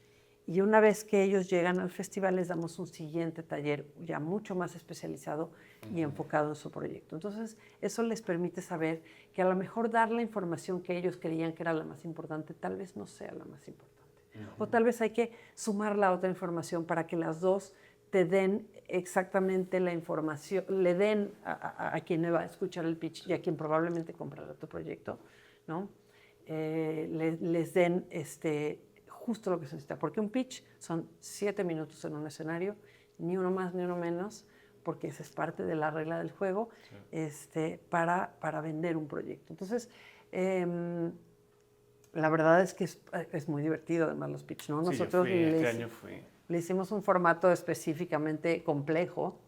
Y una vez que ellos llegan al festival, les damos un siguiente taller ya mucho más especializado y enfocado en su proyecto. Entonces, eso les permite saber que a lo mejor dar la información que ellos creían que era la más importante, tal vez no sea la más importante. O tal vez hay que sumar la otra información para que las dos te den exactamente la información, le den a quien va a escuchar el pitch y a quien probablemente comprará tu proyecto, ¿no? Les den justo lo que se necesita, porque un pitch son 7 minutos en un escenario, ni uno más ni uno menos, porque esa es parte de la regla del juego, para vender un proyecto. Entonces, la verdad es que es muy divertido además los pitch, ¿no? Nosotros este año fui. Le hicimos un formato específicamente complejo,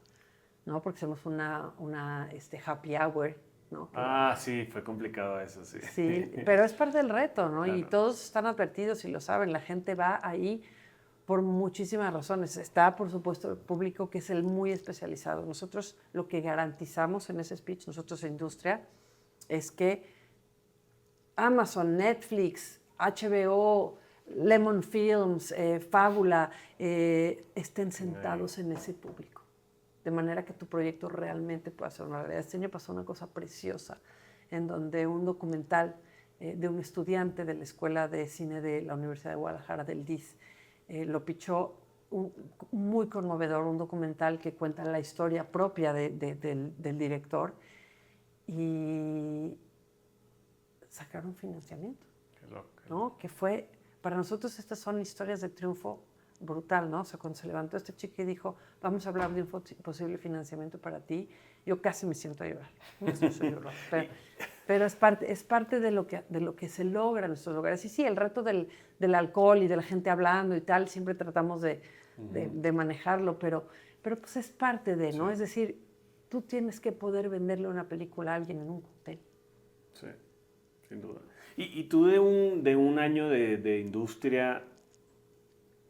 ¿no? Porque hacemos una happy hour, ¿no? Sí, fue complicado eso, sí. Sí, pero es parte del reto, ¿no? Claro. Y todos están advertidos y lo saben. La gente va ahí por muchísimas razones. Está, por supuesto, el público que es el muy especializado. Nosotros lo que garantizamos en ese speech, nosotros industria, es que Amazon, Netflix, HBO, Lemon Films, Fábula, estén sentados en ese público. De manera que tu proyecto realmente pueda ser una realidad. Este año pasó una cosa preciosa, en donde un documental de un estudiante de la Escuela de Cine de la Universidad de Guadalajara, del DIS, lo pitchó muy conmovedor, un documental que cuenta la historia propia del director, y sacaron financiamiento. Qué loco. ¿No? Que fue, para nosotros estas son historias de triunfo brutal, ¿no? O sea, cuando se levantó este chico y dijo, vamos a hablar de un posible financiamiento para ti, yo casi me siento a llorar. No sé si llorar, pero es parte de lo que se logra en estos lugares. Y sí, el reto del alcohol y de la gente hablando y tal, siempre tratamos de manejarlo, pero pues es parte de, ¿no? Sí. Es decir, tú tienes que poder venderle una película a alguien en un cóctel. Sí, sin duda. Y tú de un año de industria,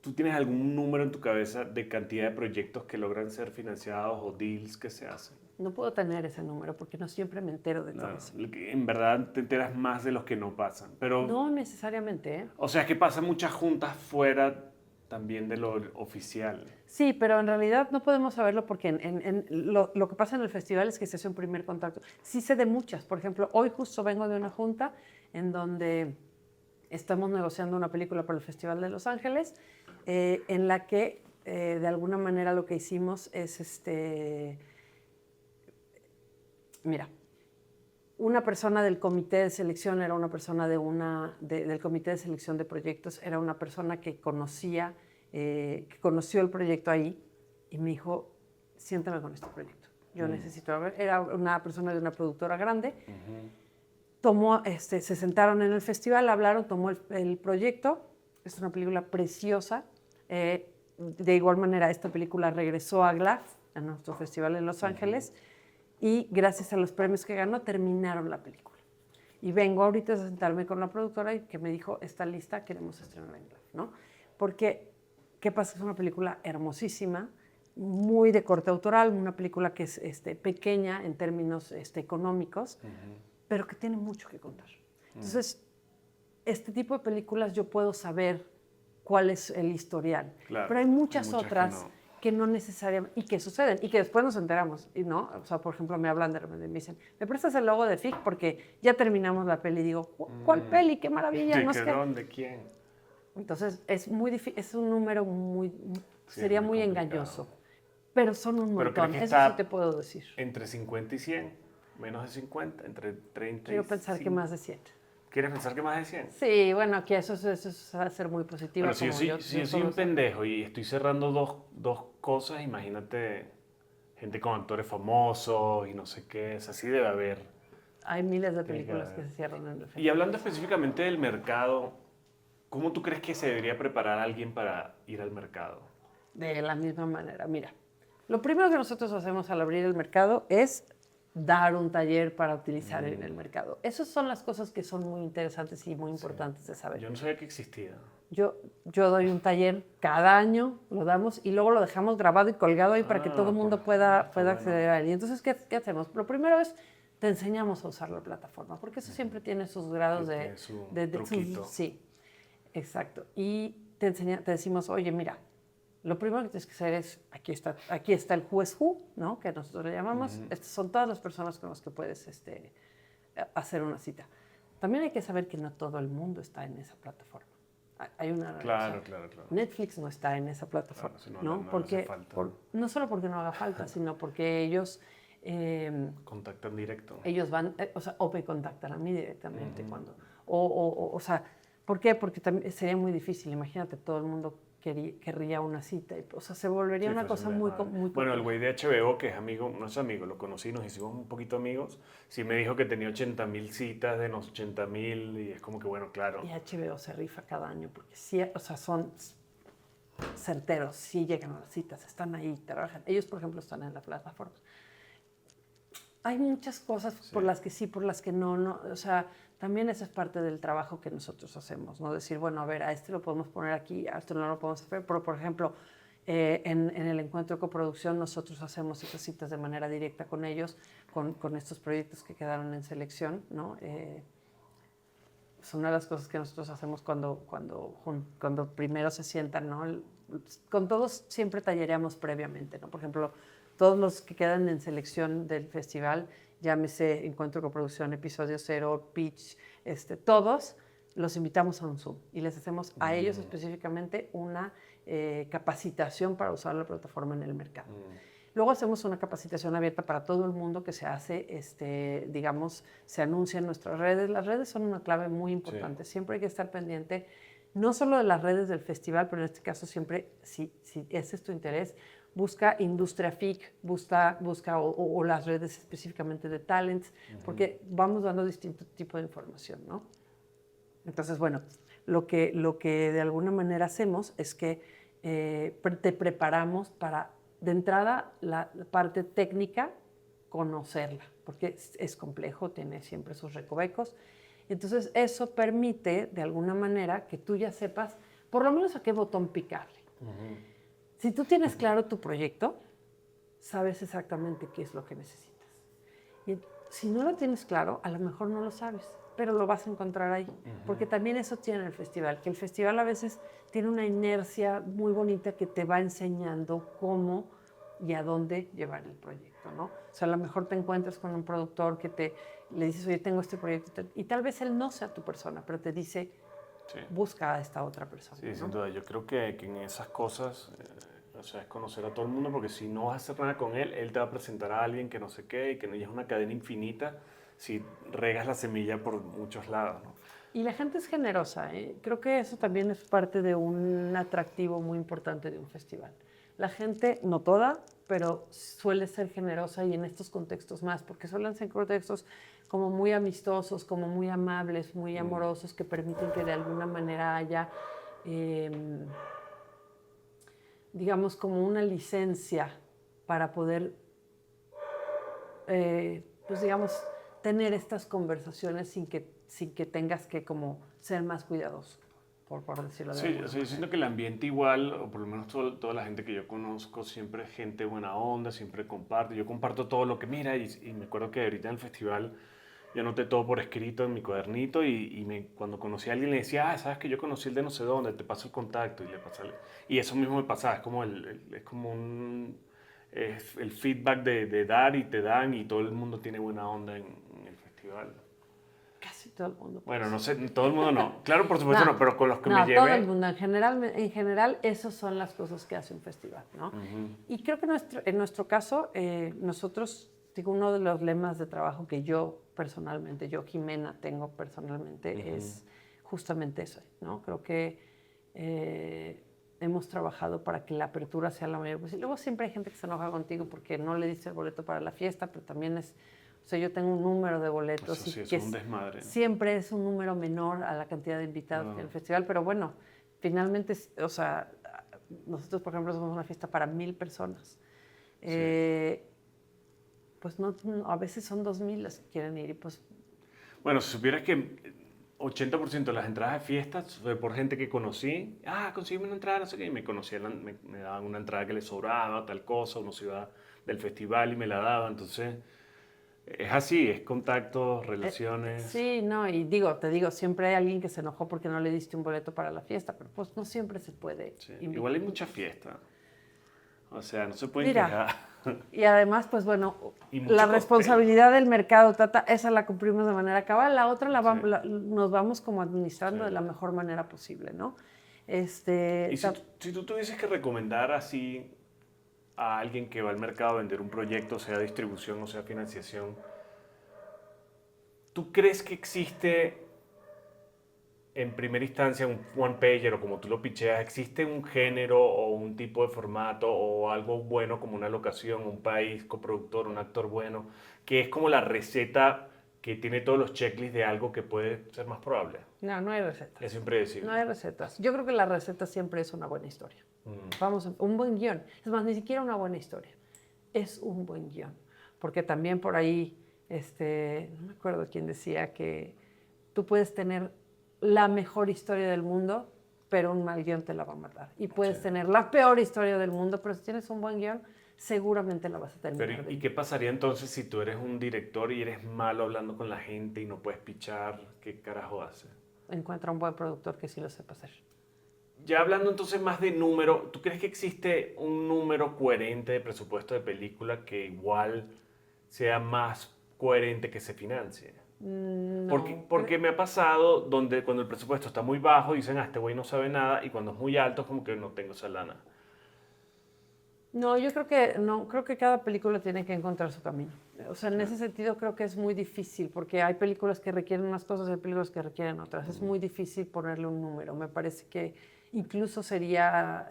¿tú tienes algún número en tu cabeza de cantidad de proyectos que logran ser financiados o deals que se hacen? No puedo tener ese número porque no siempre me entero de todo eso. En verdad te enteras más de los que no pasan. Pero, no necesariamente, ¿eh? O sea, que pasan muchas juntas fuera también de lo oficial. Sí, pero en realidad no podemos saberlo porque lo que pasa en el festival es que se hace un primer contacto. Sí sé de muchas. Por ejemplo, hoy justo vengo de una junta en donde estamos negociando una película para el Festival de Los Ángeles, en la que de alguna manera lo que hicimos es mira, una persona del comité de selección era una persona del comité de selección de proyectos, era una persona que conoció el proyecto ahí y me dijo, siéntame con este proyecto. Yo necesito ver. Era una persona de una productora grande. Se sentaron en el festival, hablaron, tomó el proyecto. Es una película preciosa. De igual manera, esta película regresó a GLAAD, a nuestro festival en Los Ángeles, y gracias a los premios que ganó, terminaron la película. Y vengo ahorita a sentarme con la productora y que me dijo, está lista, queremos estrenar en GLAAD, ¿no? Porque, ¿qué pasa? Es una película hermosísima, muy de corte autoral, una película que es pequeña en términos económicos, pero que tiene mucho que contar. Entonces, este tipo de películas yo puedo saber cuál es el historial. Claro, pero hay muchas otras que no necesariamente, y que suceden, y que después nos enteramos, y ¿no? O sea, por ejemplo, me hablan de repente, me dicen, ¿me prestas el logo de FIC? Porque ya terminamos la peli, y digo, ¿cuál peli? ¡Qué maravilla! ¿De No qué, sé qué. dónde, quién? Entonces, es muy difícil, es un número Sí, es sería muy muy complicado. engañoso, pero son un ¿Pero crees montón, que eso sí está te puedo decir. entre 50 y 100? ¿Menos de 50? ¿Entre 30 y Quiero pensar que 5? más de 100. ¿Quieres pensar que más de 100? Sí, bueno, que eso va a ser muy positiva, Bueno, si yo como soy, si yo yo soy un solo sé. pendejo y estoy cerrando dos cosas, imagínate gente con actores famosos y no sé qué, es así debe haber. Hay miles de Tiene que películas que haber. se cierran en el Y festival. hablando específicamente del mercado, ¿cómo tú crees que se debería preparar alguien para ir al mercado? De la misma manera, mira, lo primero que nosotros hacemos al abrir el mercado es dar un taller para utilizar en el mercado. Esas son las cosas que son muy interesantes y muy importantes de saber. Yo no sabía que existía. Yo doy un taller cada año, lo damos y luego lo dejamos grabado y colgado ahí para que todo el mundo pueda bueno. acceder a él. Y entonces, ¿qué hacemos? Lo primero es, te enseñamos a usar la plataforma, porque eso siempre tiene sus grados Tiene su de truquito. sí, exacto. Y te decimos, oye, mira, lo primero que tienes que hacer es, aquí está el Who is Who, ¿no? Que nosotros le llamamos. Estas son todas las personas con las que puedes hacer una cita. También hay que saber que no todo el mundo está en esa plataforma. Hay una, Claro. Netflix no está en esa plataforma, Claro, si ¿no? no le Porque, hace falta. no solo porque no haga falta, sino porque ellos Contactan directo. van, o me contactan a mí directamente cuando, o sea, ¿por qué? Porque también sería muy difícil, imagínate, todo el mundo querría una cita, o sea, se volvería Sí, una fuese cosa un muy desmadre. Bueno, el compleja. güey de HBO, que es amigo, no es amigo, lo conocí, nos hicimos un poquito amigos, sí me dijo que tenía 80,000 citas de los 80,000 y es como que, bueno, claro. Y HBO se rifa cada año, porque sí, o sea, son certeros, sí llegan a las citas, están ahí, trabajan. Ellos, por ejemplo, están en la plataforma. Hay muchas cosas por las que sí, por las que no, o sea, también esa es parte del trabajo que nosotros hacemos, ¿no? Decir, bueno, a ver, a este lo podemos poner aquí, a esto no lo podemos hacer, pero por ejemplo, en el encuentro de coproducción nosotros hacemos esas citas de manera directa con ellos, con estos proyectos que quedaron en selección, ¿no? Es una de las cosas que nosotros hacemos cuando primero se sientan, ¿no? Con todos siempre tallereamos previamente, ¿no? Por ejemplo, todos los que quedan en selección del festival, llámese Encuentro Coproducción, Episodio Cero, Pitch, todos los invitamos a un Zoom y les hacemos a ellos específicamente una capacitación para usar la plataforma en el mercado. Luego hacemos una capacitación abierta para todo el mundo que se hace, digamos, se anuncia en nuestras redes. Las redes son una clave muy importante. Sí. Siempre hay que estar pendiente, no solo de las redes del festival, pero en este caso siempre, si ese es tu interés, busca Industria FIC, busca o las redes específicamente de Talents, porque vamos dando distinto tipo de información, ¿no? Entonces, bueno, lo que de alguna manera hacemos es que te preparamos para, de entrada, la parte técnica, conocerla, porque es complejo, tiene siempre sus recovecos. Entonces, eso permite, de alguna manera, que tú ya sepas por lo menos a qué botón picarle. Si tú tienes claro tu proyecto, sabes exactamente qué es lo que necesitas. Y si no lo tienes claro, a lo mejor no lo sabes, pero lo vas a encontrar ahí. Porque también eso tiene el festival, que el festival a veces tiene una inercia muy bonita que te va enseñando cómo y a dónde llevar el proyecto, ¿no? O sea, a lo mejor te encuentras con un productor que le dices, oye, tengo este proyecto, y tal vez él no sea tu persona, pero te dice, sí, busca a esta otra persona. Sí, ¿no? sin duda. Yo creo que en esas cosas, o sea, es conocer a todo el mundo, porque si no vas a hacer nada con él, él te va a presentar a alguien que no sé qué, y que no es una cadena infinita si regas la semilla por muchos lados, ¿no? Y la gente es generosa, ¿eh? Creo que eso también es parte de un atractivo muy importante de un festival. La gente, no toda, pero suele ser generosa y en estos contextos más, porque suelen ser contextos como muy amistosos, como muy amables, muy amorosos, que permiten que de alguna manera haya, digamos, como una licencia para poder, pues digamos, tener estas conversaciones sin que tengas que como ser más cuidadoso, por decirlo de Sí, alguna o sea, yo manera. siento que el ambiente igual, o por lo menos toda la gente que yo conozco, siempre es gente buena onda, siempre comparte. Yo comparto todo lo que mira y me acuerdo que ahorita en el festival yo anoté todo por escrito en mi cuadernito cuando conocí a alguien le decía, sabes que yo conocí el de no sé dónde, te paso el contacto y le pasé. Y eso mismo me pasaba, es como, es como el feedback de dar y te dan y todo el mundo tiene buena onda en el festival. Casi todo el mundo. Bueno, no sé, todo el mundo no. Claro, por supuesto No, no, pero con los que no, me todo el llevé. mundo. En general, esas son las cosas que hace un festival, ¿no? Y creo que en nuestro caso, nosotros, digo, uno de los lemas de trabajo que yo personalmente, yo Jimena tengo personalmente, es justamente eso, ¿no? Creo que hemos trabajado para que la apertura sea la mayor posible. Luego siempre hay gente que se enoja contigo porque no le diste el boleto para la fiesta, pero también es... O sea, yo tengo un número de boletos Eso sí, y es que un desmadre. siempre es un número menor a la cantidad de invitados que hay en el festival, pero bueno, finalmente, o sea, nosotros, por ejemplo, somos una fiesta para 1,000 personas. Pues a veces son 2,000 las que quieren ir y pues... Bueno, si supieras que 80% de las entradas de fiestas fue por gente que conocí. Consígueme una entrada, no sé qué. Y me conocían, me daban una entrada que les sobraba, tal cosa. Uno se iba del festival y me la daba. Entonces, es así, es contactos, relaciones. Sí, no, y te digo, siempre hay alguien que se enojó porque no le diste un boleto para la fiesta, pero pues no siempre se puede Sí. invitar. Igual hay mucha fiesta. O sea, no se pueden Mira, quejar. y además, pues bueno, Y mucho la cóctel. responsabilidad del mercado, esa la cumplimos de manera cabal, la otra Sí. nos vamos como administrando Sí. de la mejor manera posible, ¿no? Y si tú tuvieses que recomendar así a alguien que va al mercado a vender un proyecto, sea distribución o sea financiación, ¿tú crees que existe en primera instancia un one pager o como tú lo picheas, existe un género o un tipo de formato o algo bueno como una locación, un país, coproductor, un actor bueno, que es como la receta que tiene todos los checklists de algo que puede ser más probable? No hay recetas. Es impredecible. No hay recetas. Yo creo que la receta siempre es una buena historia. Un buen guión. Es más, ni siquiera una buena historia. Es un buen guión. Porque también por ahí, no me acuerdo quién decía que tú puedes tener la mejor historia del mundo, pero un mal guión te la va a matar. Y puedes tener la peor historia del mundo, pero si tienes un buen guión, seguramente la vas a terminar. Pero, ¿y qué pasaría entonces si tú eres un director y eres malo hablando con la gente y no puedes pichar? ¿Qué carajo haces? Encuentra un buen productor que sí lo sepa hacer. Ya hablando entonces más de número, ¿tú crees que existe un número coherente de presupuesto de película que igual sea más coherente que se financie? No. Porque me ha pasado donde cuando el presupuesto está muy bajo dicen, este güey no sabe nada, y cuando es muy alto es como que no tengo esa lana. No, yo creo que no, creo que cada película tiene que encontrar su camino. O sea, en ese sentido creo que es muy difícil porque hay películas que requieren unas cosas y hay películas que requieren otras. Es muy difícil ponerle un número. Me parece que incluso sería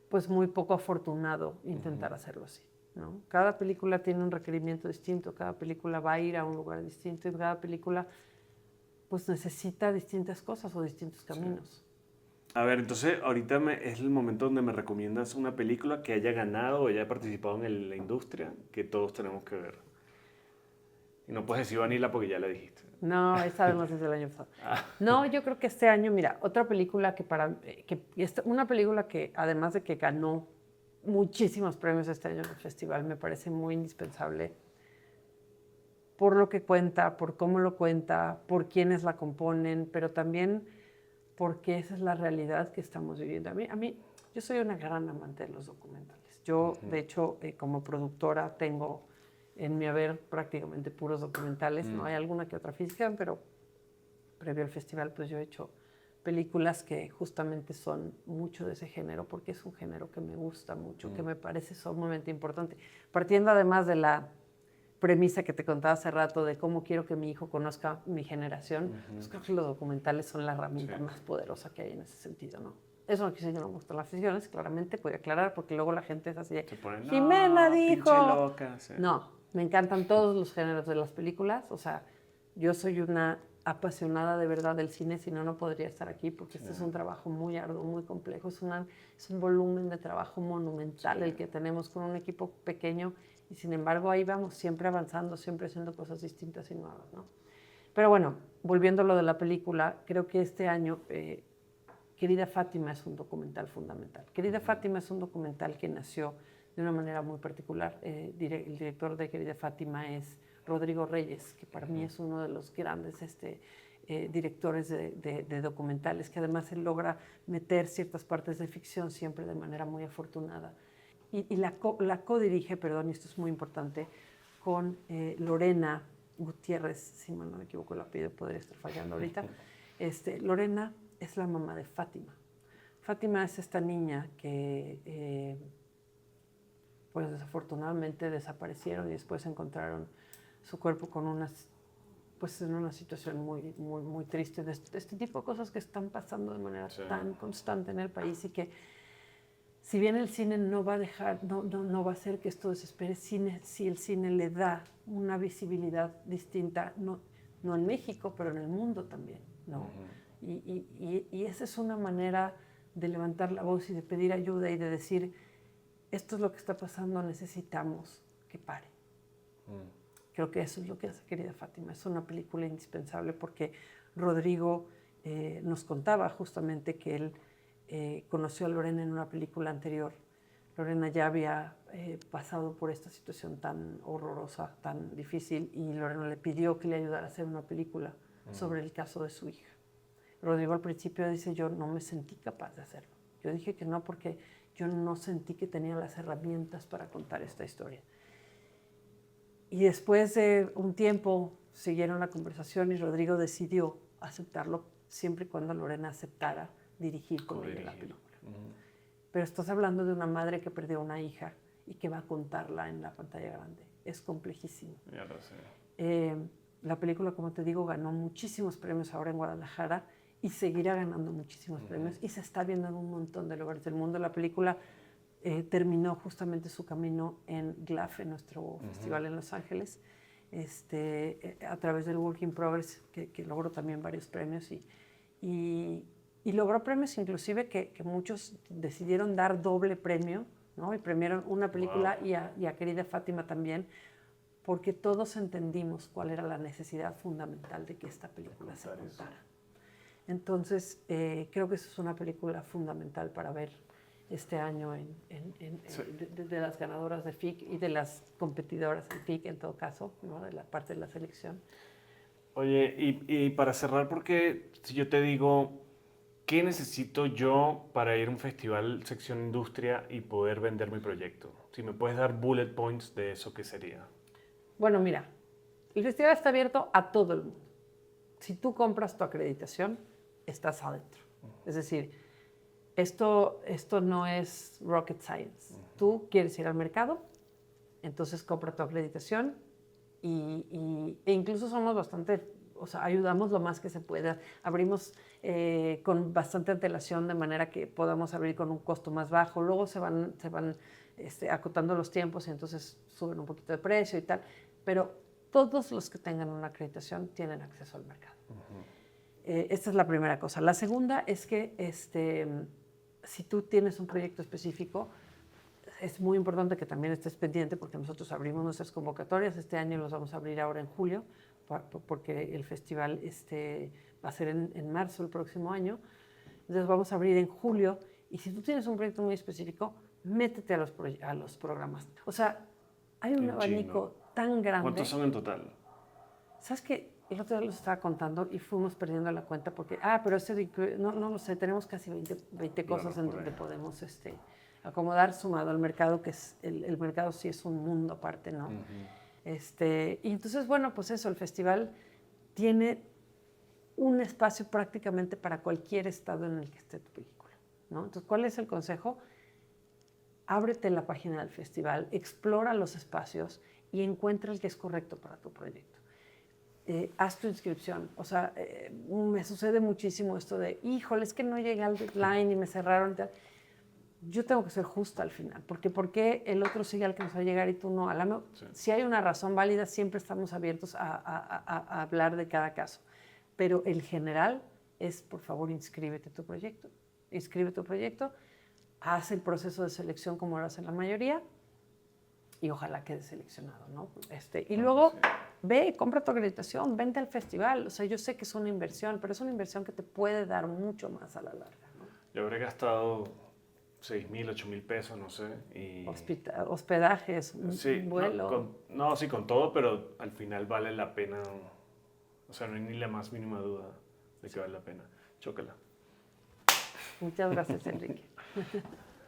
pues muy poco afortunado intentar hacerlo así, ¿no? Cada película tiene un requerimiento distinto, cada película va a ir a un lugar distinto y cada película pues necesita distintas cosas o distintos caminos. A ver, entonces ahorita es el momento donde me recomiendas una película que haya ganado o haya participado en la industria que todos tenemos que ver. Y no puedes decir Vanilla porque ya la dijiste. No, esa además es del año pasado. No, yo creo que este año, mira, otra película una película que además de que ganó muchísimos premios este año en el festival, me parece muy indispensable por lo que cuenta, por cómo lo cuenta, por quiénes la componen, pero también porque esa es la realidad que estamos viviendo. Yo soy una gran amante de los documentales. Yo, de hecho, como productora tengo en mi haber prácticamente puros documentales. No hay alguna que otra ficción, pero previo al festival pues yo he hecho películas que justamente son mucho de ese género, porque es un género que me gusta mucho, que me parece sumamente importante. Partiendo además de la premisa que te contaba hace rato de cómo quiero que mi hijo conozca mi generación, pues creo que los documentales son la herramienta más poderosa que hay en ese sentido, ¿no? Eso no quiere decir que no me gustan las ficciones, claramente, voy a aclarar, porque luego la gente es así de, Jimena dijo... Pinche loca. Sí. No, me encantan todos los géneros de las películas, o sea, yo soy una apasionada de verdad del cine, si no, no podría estar aquí, porque este es un trabajo muy arduo, muy complejo, es un volumen de trabajo monumental el que tenemos con un equipo pequeño, y sin embargo ahí vamos, siempre avanzando, siempre haciendo cosas distintas y nuevas, ¿no? Pero bueno, volviendo a lo de la película, creo que este año Querida Fátima es un documental fundamental. Querida Fátima es un documental que nació de una manera muy particular. El director de Querida Fátima es Rodrigo Reyes, que para mí es uno de los grandes directores de documentales, que además él logra meter ciertas partes de ficción siempre de manera muy afortunada. Y la co-dirige, perdón, y esto es muy importante, con Lorena Gutiérrez, si mal no me equivoco el apellido, podría estar fallando ahorita. Lorena es la mamá de Fátima. Fátima es esta niña que pues desafortunadamente desaparecieron y después encontraron su cuerpo pues en una situación muy, muy, muy triste, de este tipo de cosas que están pasando de manera tan constante en el país, y que si bien el cine no va a dejar, no va a hacer que esto desespere, si el cine le da una visibilidad distinta, no en México, pero en el mundo también, ¿no? Y esa es una manera de levantar la voz y de pedir ayuda y de decir, esto es lo que está pasando, necesitamos que pare. Creo que eso es lo que hace Querida Fátima. Es una película indispensable porque Rodrigo nos contaba justamente que él conoció a Lorena en una película anterior. Lorena ya había pasado por esta situación tan horrorosa, tan difícil, y Lorena le pidió que le ayudara a hacer una película sobre el caso de su hija. Rodrigo al principio dice, yo no me sentí capaz de hacerlo. Yo dije que no porque yo no sentí que tenía las herramientas para contar esta historia. Y después de un tiempo siguieron la conversación y Rodrigo decidió aceptarlo siempre y cuando Lorena aceptara dirigir con ella la película. Pero estás hablando de una madre que perdió una hija y que va a contarla en la pantalla grande. Es complejísimo. Ya lo sé. La película, como te digo, ganó muchísimos premios ahora en Guadalajara y seguirá ganando muchísimos premios, y se está viendo en un montón de lugares del mundo. La película terminó justamente su camino en GLAF, en nuestro festival en Los Ángeles, a través del Work in Progress, que logró también varios premios, y logró premios inclusive que muchos decidieron dar doble premio, ¿no? Y premiaron una película y a Querida Fátima también, porque todos entendimos cuál era la necesidad fundamental de que esta película se contara. Entonces, creo que esa es una película fundamental para ver este año de las ganadoras de FIC y de las competidoras de FIC, en todo caso, ¿no? De la parte de la selección. Oye, y para cerrar, porque si yo te digo, ¿qué necesito yo para ir a un festival sección industria y poder vender mi proyecto? Si me puedes dar bullet points de eso, ¿qué sería? Bueno, mira, el festival está abierto a todo el mundo. Si tú compras tu acreditación, estás adentro. Es decir, esto no es rocket science. Tú quieres ir al mercado, entonces compra tu acreditación e incluso somos bastante, o sea, ayudamos lo más que se pueda. Abrimos con bastante antelación de manera que podamos abrir con un costo más bajo. Luego se van acotando los tiempos y entonces suben un poquito de precio y tal. Pero todos los que tengan una acreditación tienen acceso al mercado. Esta es la primera cosa. La segunda es que si tú tienes un proyecto específico, es muy importante que también estés pendiente, porque nosotros abrimos nuestras convocatorias. Este año los vamos a abrir ahora en julio, porque el festival va a ser en marzo el próximo año. Entonces vamos a abrir en julio, y si tú tienes un proyecto muy específico, métete a los programas. O sea, hay un abanico tan grande. ¿Cuántos son en total? ¿Sabes qué? El otro día los estaba contando y fuimos perdiendo la cuenta porque, pero no lo sé, tenemos casi 20 cosas en donde podemos acomodar, sumado al mercado, que es el mercado sí es un mundo aparte, ¿no? Y entonces, bueno, pues eso, el festival tiene un espacio prácticamente para cualquier estado en el que esté tu película, ¿no? Entonces, ¿cuál es el consejo? Ábrete la página del festival, explora los espacios y encuentra el que es correcto para tu proyecto. Haz tu inscripción. O sea, me sucede muchísimo esto de, híjole, es que no llegué al deadline y me cerraron y tal. Yo tengo que ser justa al final, porque ¿por qué el otro sí alcanzó a llegar y tú no? Sí. Si hay una razón válida, siempre estamos abiertos a hablar de cada caso. Pero el general es, por favor, inscríbete tu proyecto. Inscribe tu proyecto, haz el proceso de selección como lo hacen la mayoría y ojalá quede seleccionado, ¿no? Y luego ve, compra tu acreditación, vente al festival. O sea, yo sé que es una inversión, pero es una inversión que te puede dar mucho más a la larga, ¿no? Yo habré gastado 6,000, 8,000 pesos, no sé. Y, Hospedajes, sí, un vuelo. sí, con todo, pero al final vale la pena. O sea, no hay ni la más mínima duda de que vale la pena. Chócala. Muchas gracias, Enrique.